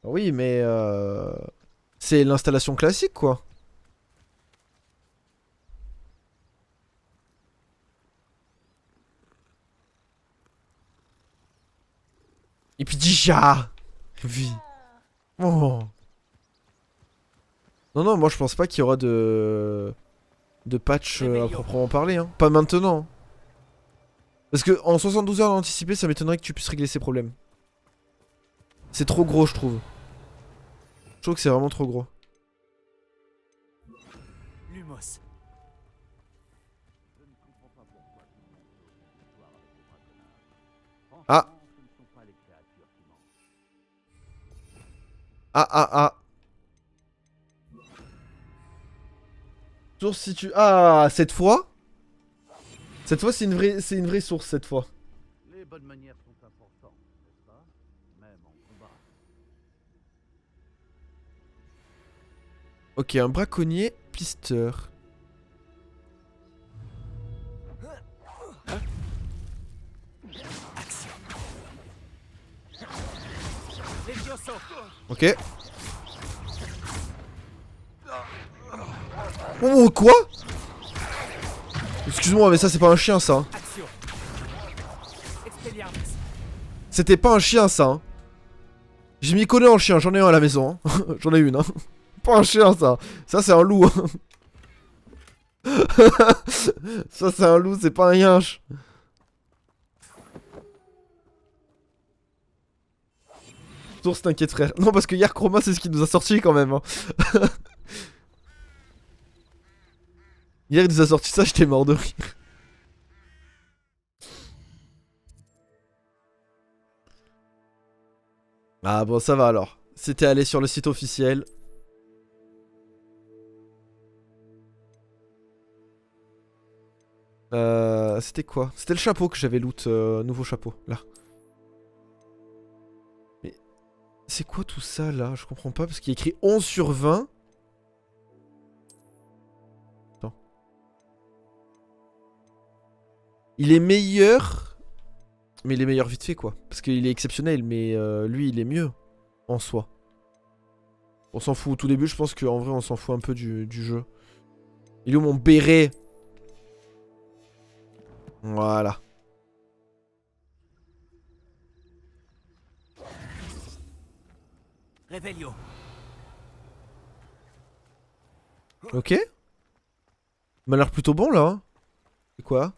Oui, mais c'est l'installation classique quoi. Et puis déjà. Oui. Oh. Non, moi je pense pas qu'il y aura de patch à proprement parler. Hein. Pas maintenant. Parce que en 72 heures d'anticipé, ça m'étonnerait que tu puisses régler ces problèmes. C'est trop gros, je trouve. Je trouve que c'est vraiment trop gros. Lumos. Ah. Ah. Source située. Ah, cette fois c'est une vraie source cette fois. Les bonnes manières sont importantes, n'est-ce pas? Même en combat. Ok, un braconnier pister. Ok. Oh, quoi? Excuse-moi, mais ça c'est pas un chien ça. C'était pas un chien, ça. Hein. Je m'y connais en chien, j'en ai un à la maison. Hein. J'en ai une. Hein. Pas un chien, ça. Ça, c'est un loup. Hein. Ça, c'est un loup, c'est pas un yinche. Source, t'inquiète, frère. Non, parce que hier, Chroma, c'est ce qui nous a sorti quand même. Hein. Hier, il nous a sorti ça, j'étais mort de rire. Ah bon, ça va alors. C'était allé sur le site officiel. C'était quoi? C'était le chapeau que j'avais loot, nouveau chapeau, là. Mais c'est quoi tout ça, là? Je comprends pas, parce qu'il y a écrit 11 sur 20. Attends. Il est meilleur... Mais il est meilleur vite fait, quoi. Parce qu'il est exceptionnel, mais lui, il est mieux, en soi. On s'en fout. Au tout début, je pense qu'en vrai, on s'en fout un peu du jeu. Il est où mon béret? Voilà. Revelio. Ok. Il m'a l'air plutôt bon, là. Hein. C'est quoi?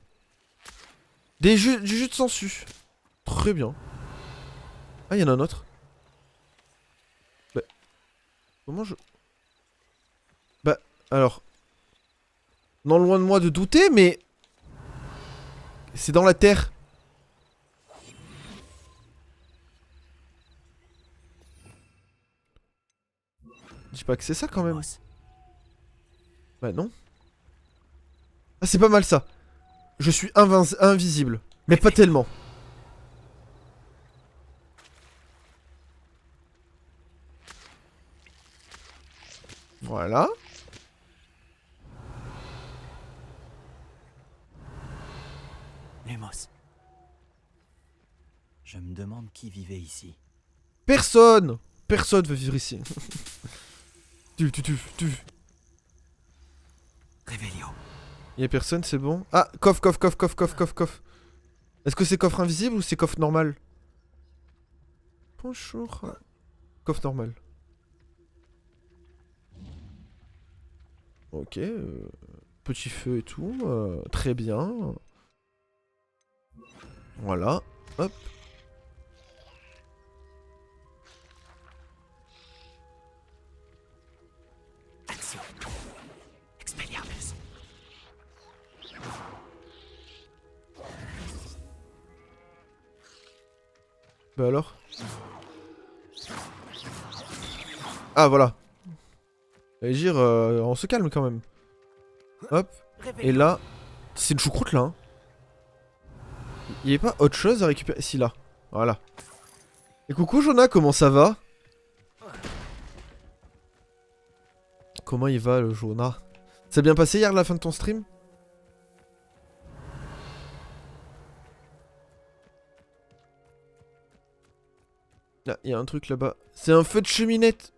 Du jus de sangsue. Très bien. Ah, il y en a un autre. Bah. Comment je... Bah, alors... Non, loin de moi de douter, mais... C'est dans la terre. Je dis pas que c'est ça quand même. Bah non. Ah c'est pas mal ça. Je suis invisible. Mais pas tellement. Voilà. Lumos. Je me demande qui vivait ici. Personne. Personne veut vivre ici. Tu. Revelio. Y'a personne, c'est bon. Ah, coffre. Est-ce que c'est coffre invisible ou c'est coffre normal? Bonjour. Coffre normal. Ok. Petit feu et tout. Très bien. Voilà. Hop. Action. Expelliarmus. Bah alors? Ah voilà. J'allais dire, on se calme quand même. Hop. Et là, c'est une choucroute là. Hein. Il y avait pas autre chose à récupérer? Si là. Voilà. Et coucou Jonah, comment ça va? Comment il va le Jonah? Ça a bien passé hier la fin de ton stream? Ah, il y a un truc là-bas. C'est un feu de cheminette.